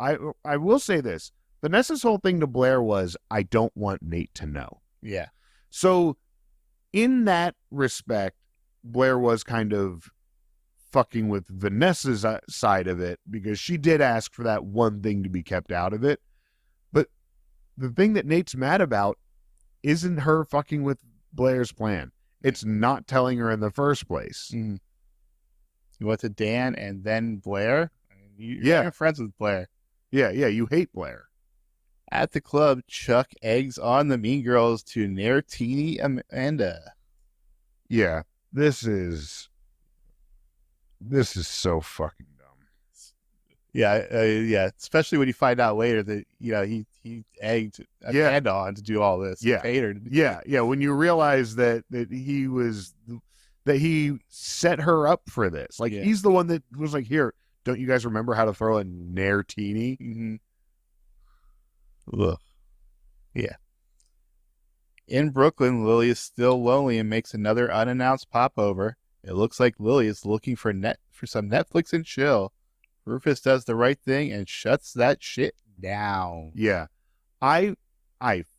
I will say this, Vanessa's whole thing to Blair was, I don't want Nate to know. Yeah. So in that respect, Blair was kind of fucking with Vanessa's side of it because she did ask for that one thing to be kept out of it. But the thing that Nate's mad about isn't her fucking with Blair's plan. It's not telling her in the first place. You went to Dan and then Blair? You're friends with Blair. Yeah, you hate Blair. At the club, Chuck eggs on the mean girls to Nartini Amanda. Yeah, this is so fucking dumb. Yeah, especially when you find out later that he egged Amanda on to do all this. Yeah, paid her. Yeah. When you realize that he set her up for this, like he's the one that was like, "Here, don't you guys remember how to throw a Nartini?" Mm-hmm. Ugh. Yeah. In Brooklyn, Lily is still lonely and makes another unannounced popover. It looks like Lily is looking for some Netflix and chill. Rufus does the right thing and shuts that shit down. Yeah. I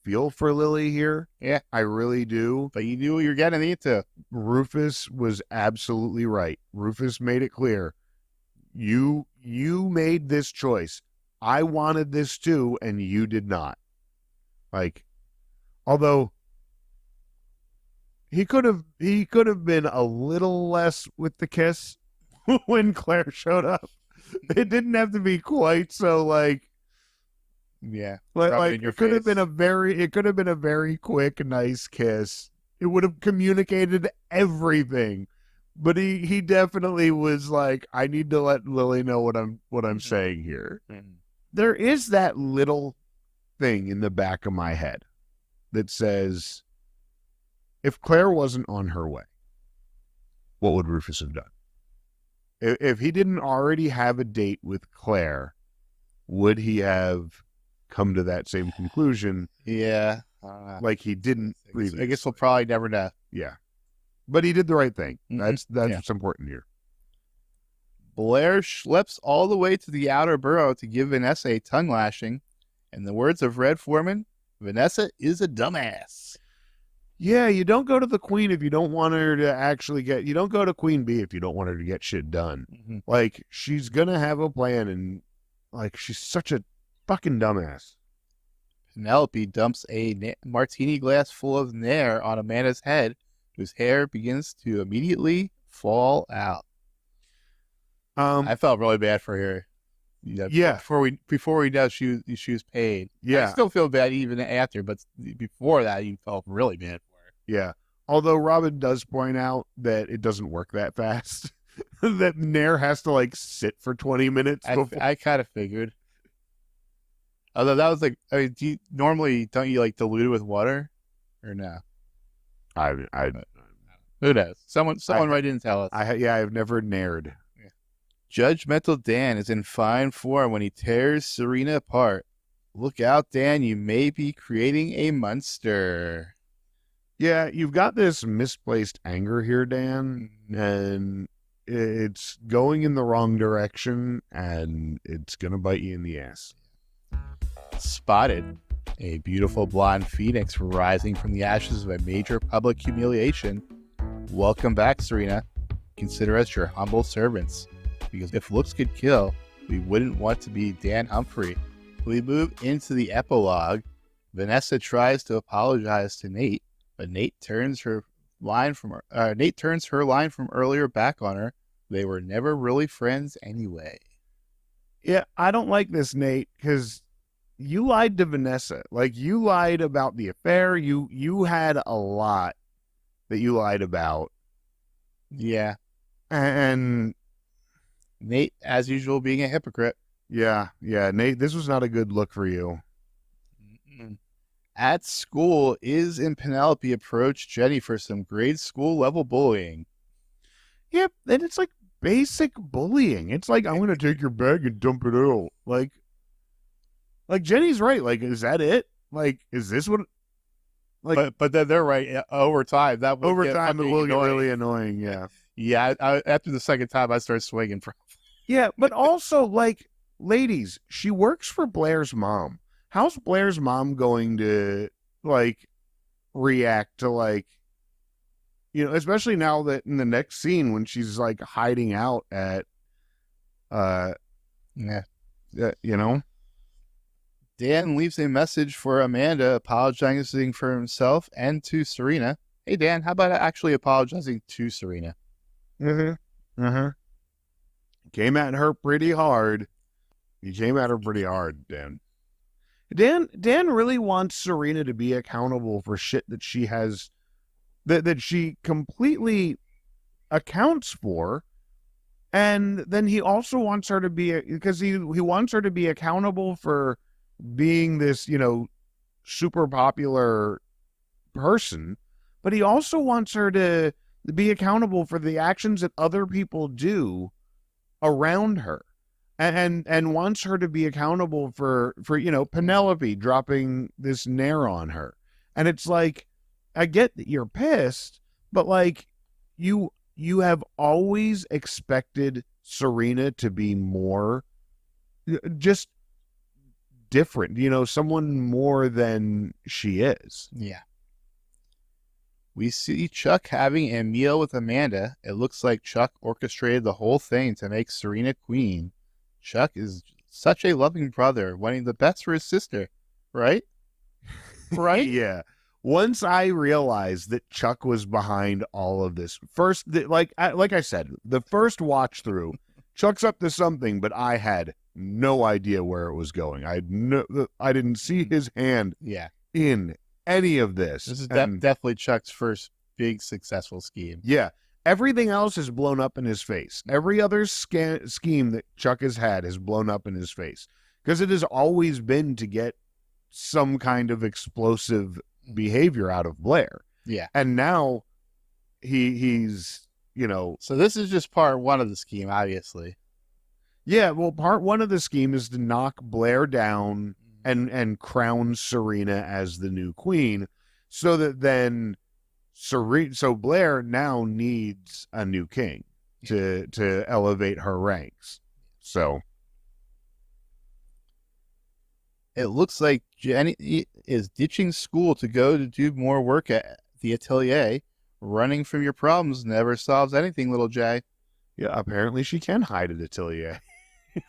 feel for Lily here. Yeah. I really do. But you knew what you're getting into. Rufus was absolutely right. Rufus made it clear. You made this choice. I wanted this too, and you did not. Like, although he could have been a little less with the kiss when Claire showed up. It didn't have to be quite so like, like it could have been a very quick, nice kiss. It would have communicated everything. But he definitely was like, I need to let Lily know what I'm saying here. Mm-hmm. There is that little thing in the back of my head that says, if Claire wasn't on her way, what would Rufus have done? If he didn't already have a date with Claire, would he have come to that same conclusion? Yeah. Like he didn't. I guess we'll probably never know. Yeah. But he did the right thing. Mm-hmm. That's what's important here. Blair schleps all the way to the outer borough to give Vanessa a tongue lashing. In the words of Red Foreman, Vanessa is a dumbass. Yeah, you don't go to the queen if you don't want her to actually you don't go to Queen Bee if you don't want her to get shit done. Mm-hmm. Like, she's going to have a plan, and like, she's such a fucking dumbass. Penelope dumps a martini glass full of Nair on Amanda's head, whose hair begins to immediately fall out. I felt really bad for her. Yeah. Before we know she was paid. Yeah. I still feel bad even after, but before that, you felt really bad for her. Yeah. Although Robin does point out that it doesn't work that fast. That Nair has to like sit for 20 minutes. I kind of figured. Although that was like, I mean, don't you like dilute it with water, or no? Who knows? Someone right in tell us. I've never Naired. Judgmental Dan is in fine form when he tears Serena apart. Look out, Dan, you may be creating a monster. Yeah, you've got this misplaced anger here, Dan, and it's going in the wrong direction, and it's going to bite you in the ass. Spotted, a beautiful blonde phoenix rising from the ashes of a major public humiliation. Welcome back, Serena. Consider us your humble servants. Because if looks could kill, we wouldn't want to be Dan Humphrey. We move into the epilogue. Vanessa tries to apologize to Nate, but Nate turns her line from earlier back on her. They were never really friends anyway. Yeah, I don't like this, Nate, because you lied to Vanessa. Like, you lied about the affair. You had a lot that you lied about. Yeah. And Nate, as usual, being a hypocrite. Yeah, Nate, this was not a good look for you. At school, Iz and Penelope approach Jenny for some grade school level bullying. Yep, and it's like basic bullying. It's like, I'm going to take your bag and dump it out. Like Jenny's right. Like, is that it? Like, is this what? Like, but then they're right. Over time, it will get really annoying. Yeah. Yeah, after the second time, I started swinging. Yeah, but also, like, ladies, she works for Blair's mom. How's Blair's mom going to, like, react to, like, especially now that in the next scene when she's like hiding out at, Yeah. you know, Dan leaves a message for Amanda apologizing for himself and to Serena. Hey, Dan, how about actually apologizing to Serena? Came at her pretty hard. He came at her pretty hard, Dan. Dan really wants Serena to be accountable for shit that she has, that she completely accounts for. And then he also wants her to be, because he wants her to be accountable for being this, super popular person, but he also wants her to be accountable for the actions that other people do around her. And wants her to be accountable for Penelope dropping this nair on her. And it's like, I get that you're pissed, but like you have always expected Serena to be more just different, someone more than she is. Yeah. We see Chuck having a meal with Amanda. It looks like Chuck orchestrated the whole thing to make Serena queen. Chuck is such a loving brother, wanting the best for his sister, right? Right? Yeah. Once I realized that Chuck was behind all of this, first, like I said, the first watch through, Chuck's up to something, but I had no idea where it was going. I didn't see his hand in any of this. This is definitely Chuck's first big successful scheme. Yeah. Everything else is blown up in his face. Every other scheme that Chuck has had is blown up in his face, because it has always been to get some kind of explosive behavior out of Blair. Yeah. And now he's, So this is just part one of the scheme, obviously. Yeah, well, part one of the scheme is to knock Blair down and crown Serena as the new queen, so that then so Blair now needs a new king to elevate her ranks. So it looks like Jenny is ditching school to go to do more work at the atelier. Running from your problems never solves anything, little Jay. Yeah, apparently she can hide at atelier.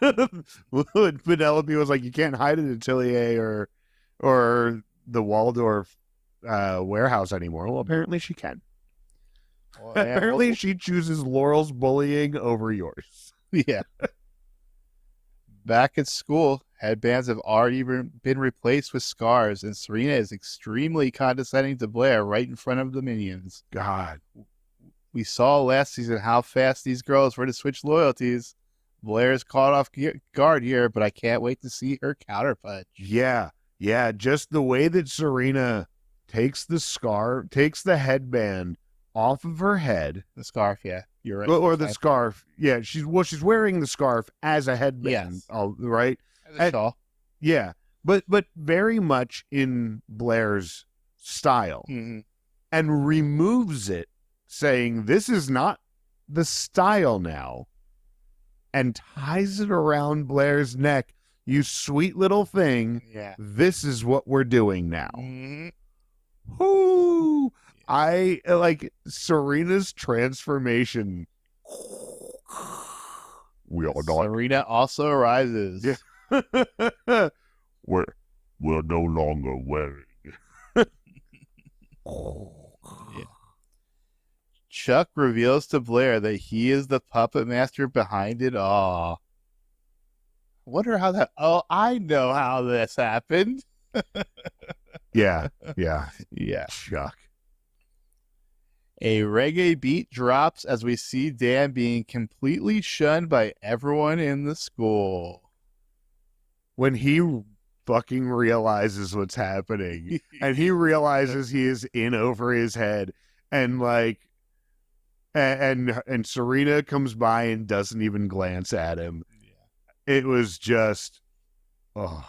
Penelope was like, you can't hide at atelier or the Waldorf warehouse anymore. Well, apparently she can. Well, apparently she chooses Laurel's bullying over yours. Yeah. Back at school, headbands have already been replaced with scarves, and Serena is extremely condescending to Blair right in front of the minions. God. We saw last season how fast these girls were to switch loyalties. Blair is caught off guard here, but I can't wait to see her counterpunch. Yeah. Just the way that Serena takes the headband off of her head. The scarf, yeah. You're right. Or the scarf. Yeah, she's wearing the scarf as a headband. Yes. Right? And shawl. Yeah. But very much in Blair's style. Mm-hmm. And removes it, saying, this is not the style now. And ties it around Blair's neck. You sweet little thing. Yeah. This is what we're doing now. Mm-hmm. Whoo! I like Serena's transformation. We are not. Serena also arises. Yeah. we're no longer wearing. Yeah. Chuck reveals to Blair that he is the puppet master behind it all. I wonder how that. Oh, I know how this happened. Yeah. Chuck. A reggae beat drops as we see Dan being completely shunned by everyone in the school. When he fucking realizes what's happening and he realizes he is in over his head, and like, and Serena comes by and doesn't even glance at him. Yeah. It was just, oh.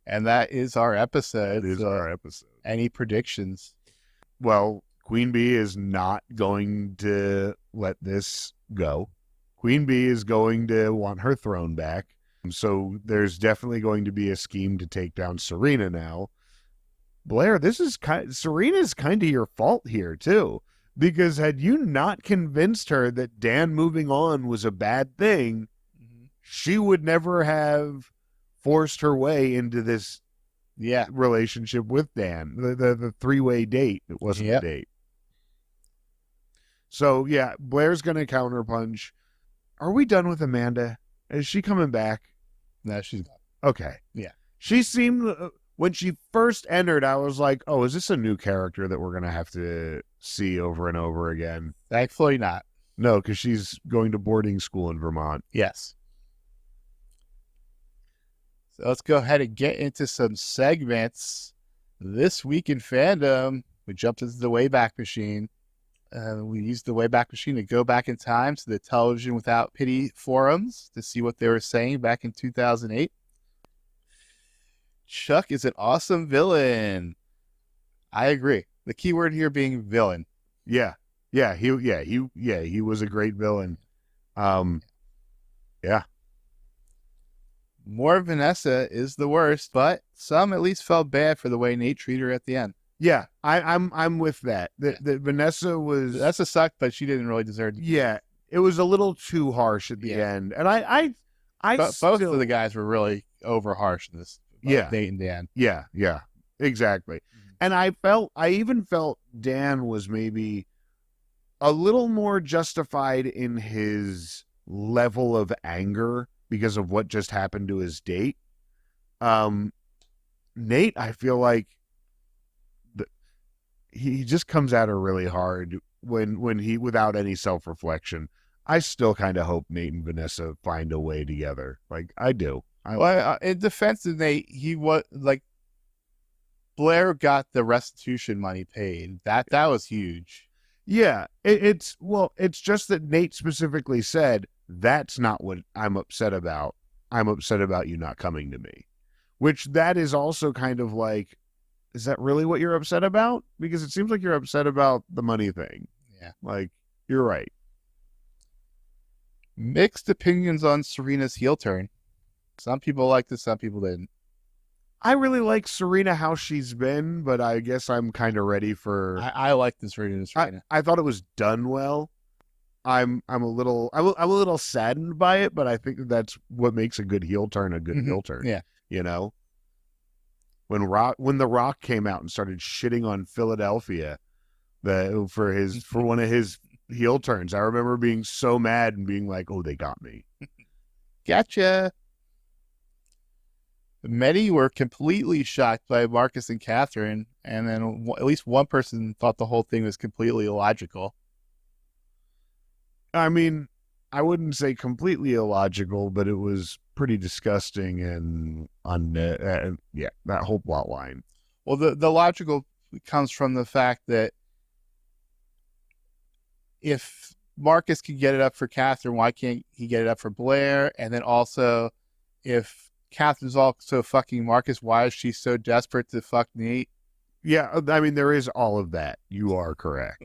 And that is our episode. That is our episode. Any predictions? Well, Queen Bee is not going to let this go. Queen Bee is going to want her throne back. So there's definitely going to be a scheme to take down Serena now. Blair, Serena's kind of your fault here too, because had you not convinced her that Dan moving on was a bad thing, she would never have forced her way into this relationship with Dan. The three-way date. It wasn't a date. So yeah, Blair's gonna counterpunch. Are we done with Amanda? Is she coming back? No, she's gone. Okay. Yeah. She seemed, when she first entered, I was like, oh, is this a new character that we're going to have to see over and over again? Thankfully not. No, because she's going to boarding school in Vermont. Yes. So let's go ahead and get into some segments. This week in fandom, we jumped into the Wayback Machine. We used the Wayback Machine to go back in time to the Television Without Pity forums to see what they were saying back in 2008. Chuck is an awesome villain. I agree. The key word here being villain. Yeah. He was a great villain. Yeah. More Vanessa is the worst, but some at least felt bad for the way Nate treated her at the end. Yeah, I'm with that. The Vanessa sucked, but she didn't really deserve it. Yeah, it was a little too harsh at the end, and both of the guys were really over harsh in this. Nate and Dan. Yeah, exactly. Mm-hmm. And I even felt Dan was maybe a little more justified in his level of anger because of what just happened to his date. Nate, I feel like he just comes at her really hard when he, without any self-reflection. I still kind of hope Nate and Vanessa find a way together. Like, I do. In defense of Nate, he was like, Blair got the restitution money paid. That was huge. Yeah, it's just that Nate specifically said, that's not what I'm upset about. I'm upset about you not coming to me. Which that is also kind of like, is that really what you're upset about? Because it seems like you're upset about the money thing. Yeah. Like, you're right. Mixed opinions on Serena's heel turn. Some people liked it, some people didn't. I really like Serena, how she's been, but I guess I'm kind of ready for... I like this Serena. I thought it was done well. I'm a little saddened by it, but I think that's what makes a good heel turn a good heel turn. Yeah. You know? When The Rock came out and started shitting on Philadelphia for one of his heel turns, I remember being so mad and being like, oh, they got me. Gotcha. Many were completely shocked by Marcus and Katherine, and then at least one person thought the whole thing was completely illogical. I mean, I wouldn't say completely illogical, but it was pretty disgusting and that whole plot line. Well, the logical comes from the fact that if Marcus can get it up for Katherine, why can't he get it up for Blair? And then also, if Katherine's also fucking Marcus, why is she so desperate to fuck Nate? Yeah, I mean, there is all of that. You are correct.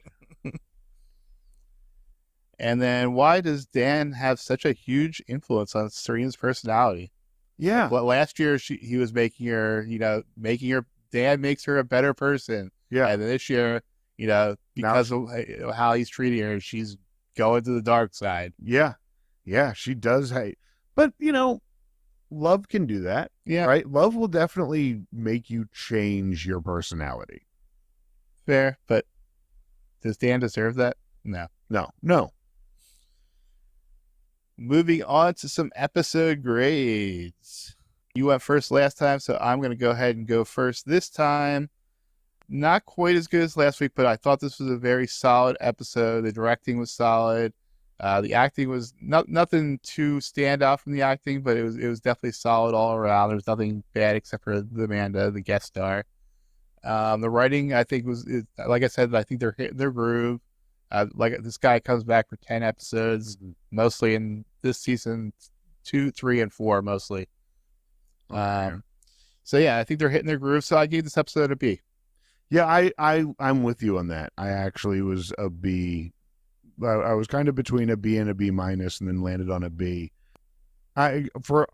And then why does Dan have such a huge influence on Serena's personality? Yeah. Like, last year, he was making her, Dan makes her a better person. Yeah. And then this year, because of how he's treating her, she's going to the dark side. Yeah. Yeah, she does hate. But, love can do that. Yeah. Right? Love will definitely make you change your personality. Fair, but does Dan deserve that? No. Moving on to some episode grades. You went first last time, so I'm going to go ahead and go first this time. Not quite as good as last week, but I thought this was a very solid episode. The directing was solid. The acting was nothing to stand out from the acting, but it was definitely solid all around. There was nothing bad except for Amanda, the guest star. The writing, I think, like I said, I think they're hitting their groove. Like this guy comes back for 10 episodes, mostly in this season, 2, 3, and 4 mostly. Okay. So yeah, I think they're hitting their groove. So I gave this episode a B. Yeah, I'm with you on that. I actually was a B. I was kind of between a B and a B minus, and then landed on a B. For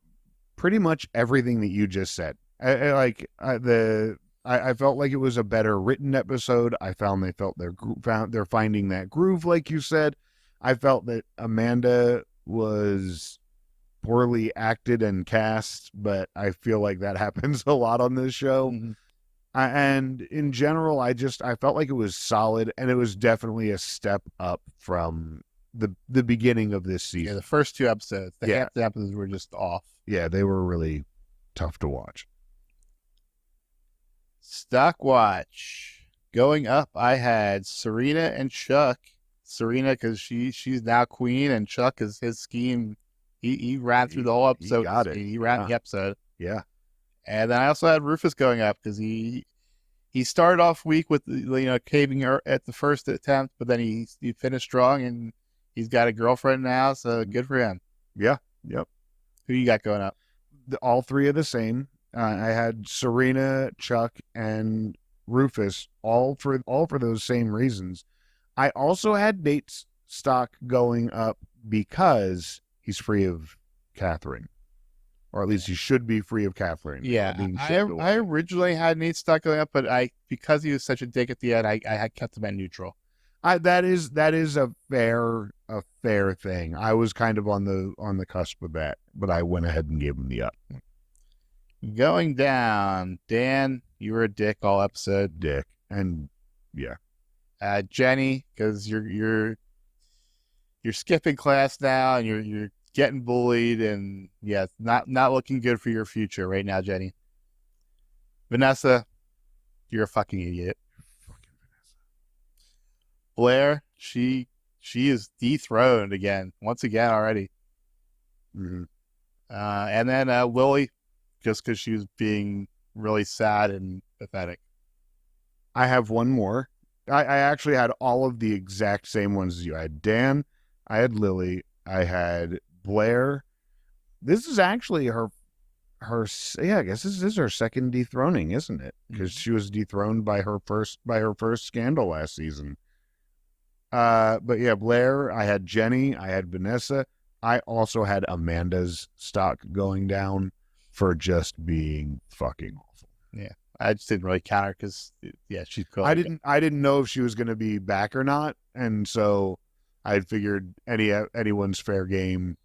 pretty much everything that you just said. The I felt like it was a better written episode. I found they're finding that groove, like you said. I felt that Amanda was poorly acted and cast, but I feel like that happens a lot on this show. Mhm. And in general, I felt like it was solid, and it was definitely a step up from the beginning of this Yeah, season. the first 2 episodes. Yeah. Half the episodes were just off. Yeah, they were really tough to watch. Stock watch. Going up, I had Serena and Chuck. Serena, because she's now queen, and Chuck is his scheme. He ran through the whole episode. He got it. He ran the episode. Yeah. And then I also had Rufus going up because he started off weak with caving her at the first attempt, but then he finished strong, and he's got a girlfriend now, so good for him. Yeah. Yep. Who you got going up? All 3 are the same. I had Serena, Chuck, and Rufus, all for those same reasons. I also had Nate's stock going up because he's free of Katherine, or at least he should be free of Katherine. Yeah, I originally had Nate stock going up, but because he was such a dick at the end, I had kept him at neutral. That is a fair thing. I was kind of on the cusp of that, but I went ahead and gave him the up. Going down, Dan, you were a dick all episode. Dick, and yeah. Jenny, because you're skipping class now, and you're getting bullied, and yeah, not looking good for your future right now, Jenny. Vanessa, you're a fucking idiot. Fucking Vanessa. Blair, she is dethroned once again already. Mm-hmm. And then Lily, just because she was being really sad and pathetic. I have one more. I actually had all of the exact same ones as you. I had Dan, I had Lily, I had Blair. This is actually her yeah, I guess this is her second dethroning, isn't it? Because she was dethroned by her first scandal last season. But yeah, Blair, I had Jenny, I had Vanessa. I also had Amanda's stock going down for just being fucking awful. Yeah. I just didn't really count her because, yeah, she's cool. I didn't know if she was going to be back or not, and so I figured anyone's fair game.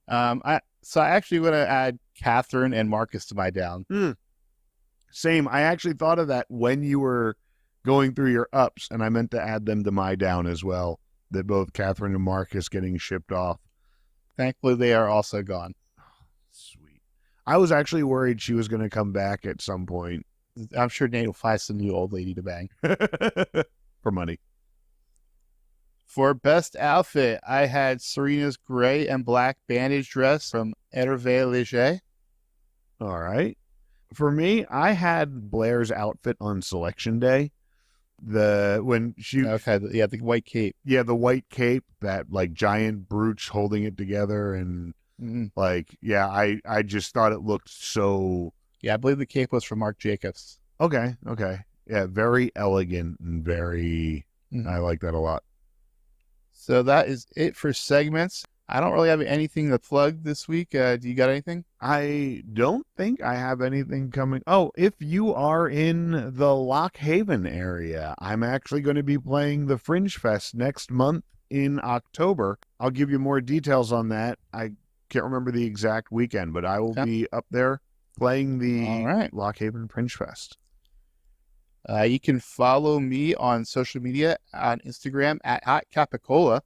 I actually want to add Katherine and Marcus to my down. Same. I actually thought of that when you were going through your ups, and I meant to add them to my down as well. That both Katherine and Marcus getting shipped off. Thankfully, they are also gone. Sweet. I was actually worried she was going to come back at some point. I'm sure Nate will find some new old lady to bang. For money. For best outfit, I had Serena's gray and black bandage dress from Hervé Léger. All right. For me, I had Blair's outfit on selection day. The white cape. Yeah, the white cape, that like giant brooch holding it together, and I just thought it looked so. Yeah, I believe the cape was from Marc Jacobs. Okay. Yeah, very elegant and very. I like that a lot. So that is it for segments. I don't really have anything to plug this week. Do you got anything? I don't think I have anything coming. Oh, if you are in the Lock Haven area, I'm actually going to be playing the Fringe Fest next month in October. I'll give you more details on that. I can't remember the exact weekend, but I will be up there playing the Lock Haven Fringe Fest. You can follow me on social media on Instagram at Hot Capicola.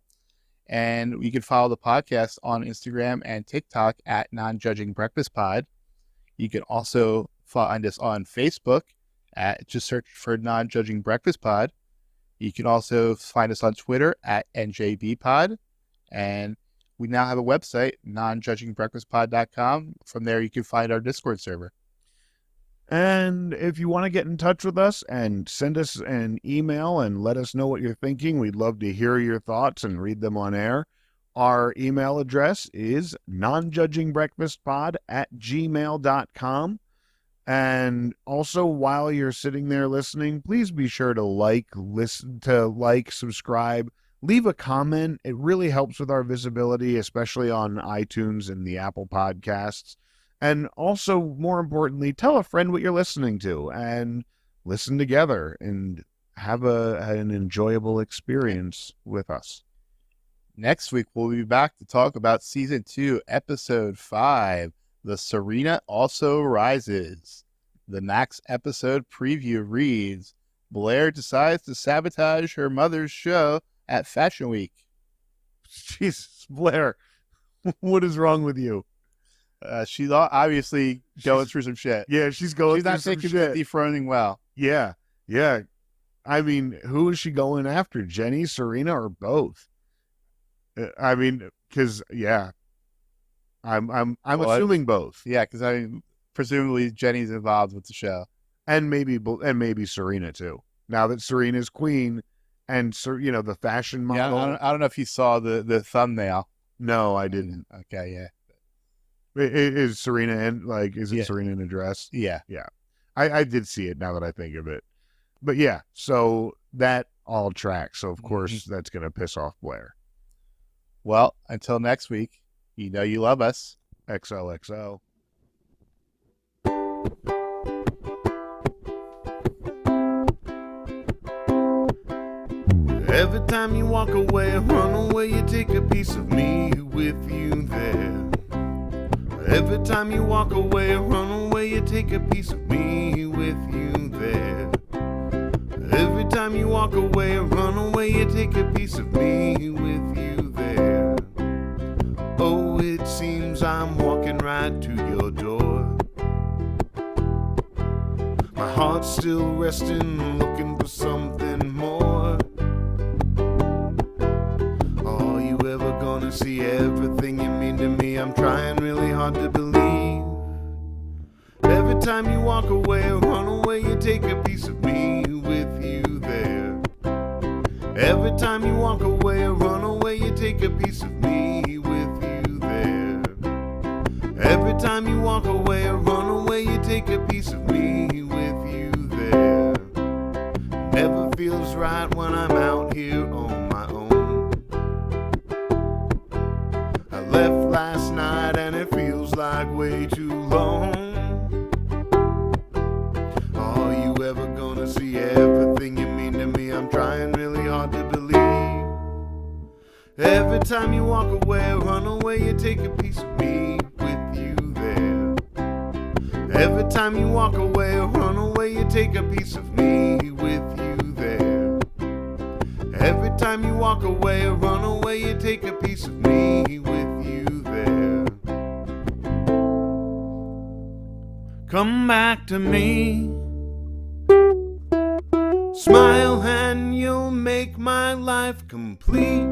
And you can follow the podcast on Instagram and TikTok at Non-Judging Breakfast Pod. You can also find us on Facebook just search for Non-Judging Breakfast Pod. You can also find us on Twitter at NJB Pod. And we now have a website, nonjudgingbreakfastpod.com. From there, you can find our Discord server. And if you want to get in touch with us and send us an email and let us know what you're thinking, we'd love to hear your thoughts and read them on air. Our email address is nonjudgingbreakfastpod@gmail.com. And also, while you're sitting there listening, please be sure to subscribe, leave a comment. It really helps with our visibility, especially on iTunes and the Apple Podcasts. And also, more importantly, tell a friend what you're listening to and listen together and have an enjoyable experience with us. Next week, we'll be back to talk about Season 2, Episode 5, The Serena Also Rises. The next episode preview reads, Blair decides to sabotage her mother's show at Fashion Week. Jesus, Blair, what is wrong with you? She's obviously going through some shit. Yeah, she's going through some shit. She's not taking the dethroning well. Yeah. I mean, who is she going after? Jenny, Serena, or both? I mean, because I'm assuming both. Yeah, because I mean, presumably Jenny's involved with the show, and maybe Serena too. Now that Serena's queen, and the fashion model. Yeah, I don't know if you saw the thumbnail. No, I didn't. Okay, yeah. Is Serena in Serena in a dress? Yeah. I did see it now that I think of it. But yeah, so that all tracks. So of course that's gonna piss off Blair. Well, until next week, you know you love us. XOXO. Every time you walk away, run away, you take a piece of me with you there. Every time you walk away, run away, you take a piece of me with you there. Every time you walk away, run away, you take a piece of me with you there. Oh, it seems I'm walking right to your door. My heart's still resting, looking for something more. Are you ever gonna see everything you mean to me? I'm trying really hard to believe. Every time you walk away, run away, you take a piece of me with you there. Every time you walk away, run away, you take a piece of me with you there. Every time you walk away, run away, you take a piece of me with you there. Never feels right when I'm out here on my own. I left last night and it feels like way too long. Are you ever gonna see everything you mean to me? I'm trying really hard to believe. Every time you walk away, run away, you take a piece of me with you there. Every time you walk away, run away, you take a piece of me with you there. Every time you walk away, run away, you take a piece of me with you there. Come back to me. Smile and you'll make my life complete.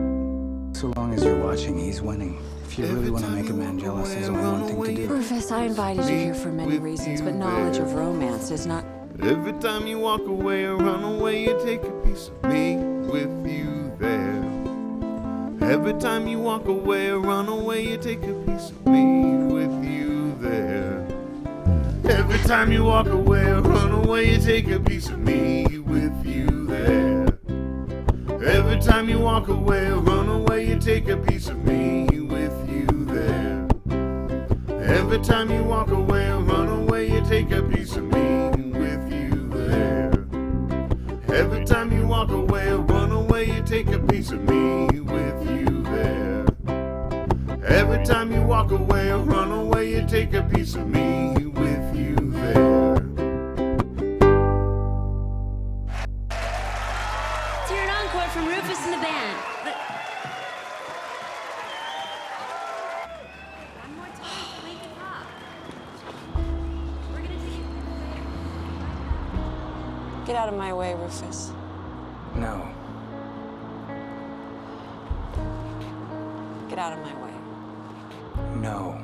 So long as you're watching, he's winning. If you really want to make a man jealous, there's only one thing to do. Rufus, I invited you here for many reasons, but knowledge of romance is not... Every time you walk away or run away, you take a piece of me with you there. Every time you walk away or run away, you take a piece of me with you there. Every time you walk away or run away, you take a piece of me with you there. Every time you walk away or run away, you take a piece of me with you there. Every time you walk away or run away, you take a piece of me with you there. Every time you walk away or run away, you take a piece of me with you there. Every time you walk away or run away, you take a piece of me with you there. Let's hear an encore from Rufus and the band. One more time to make it pop. We're gonna take it. Get out of my way, Rufus. No. Get out of my way. No.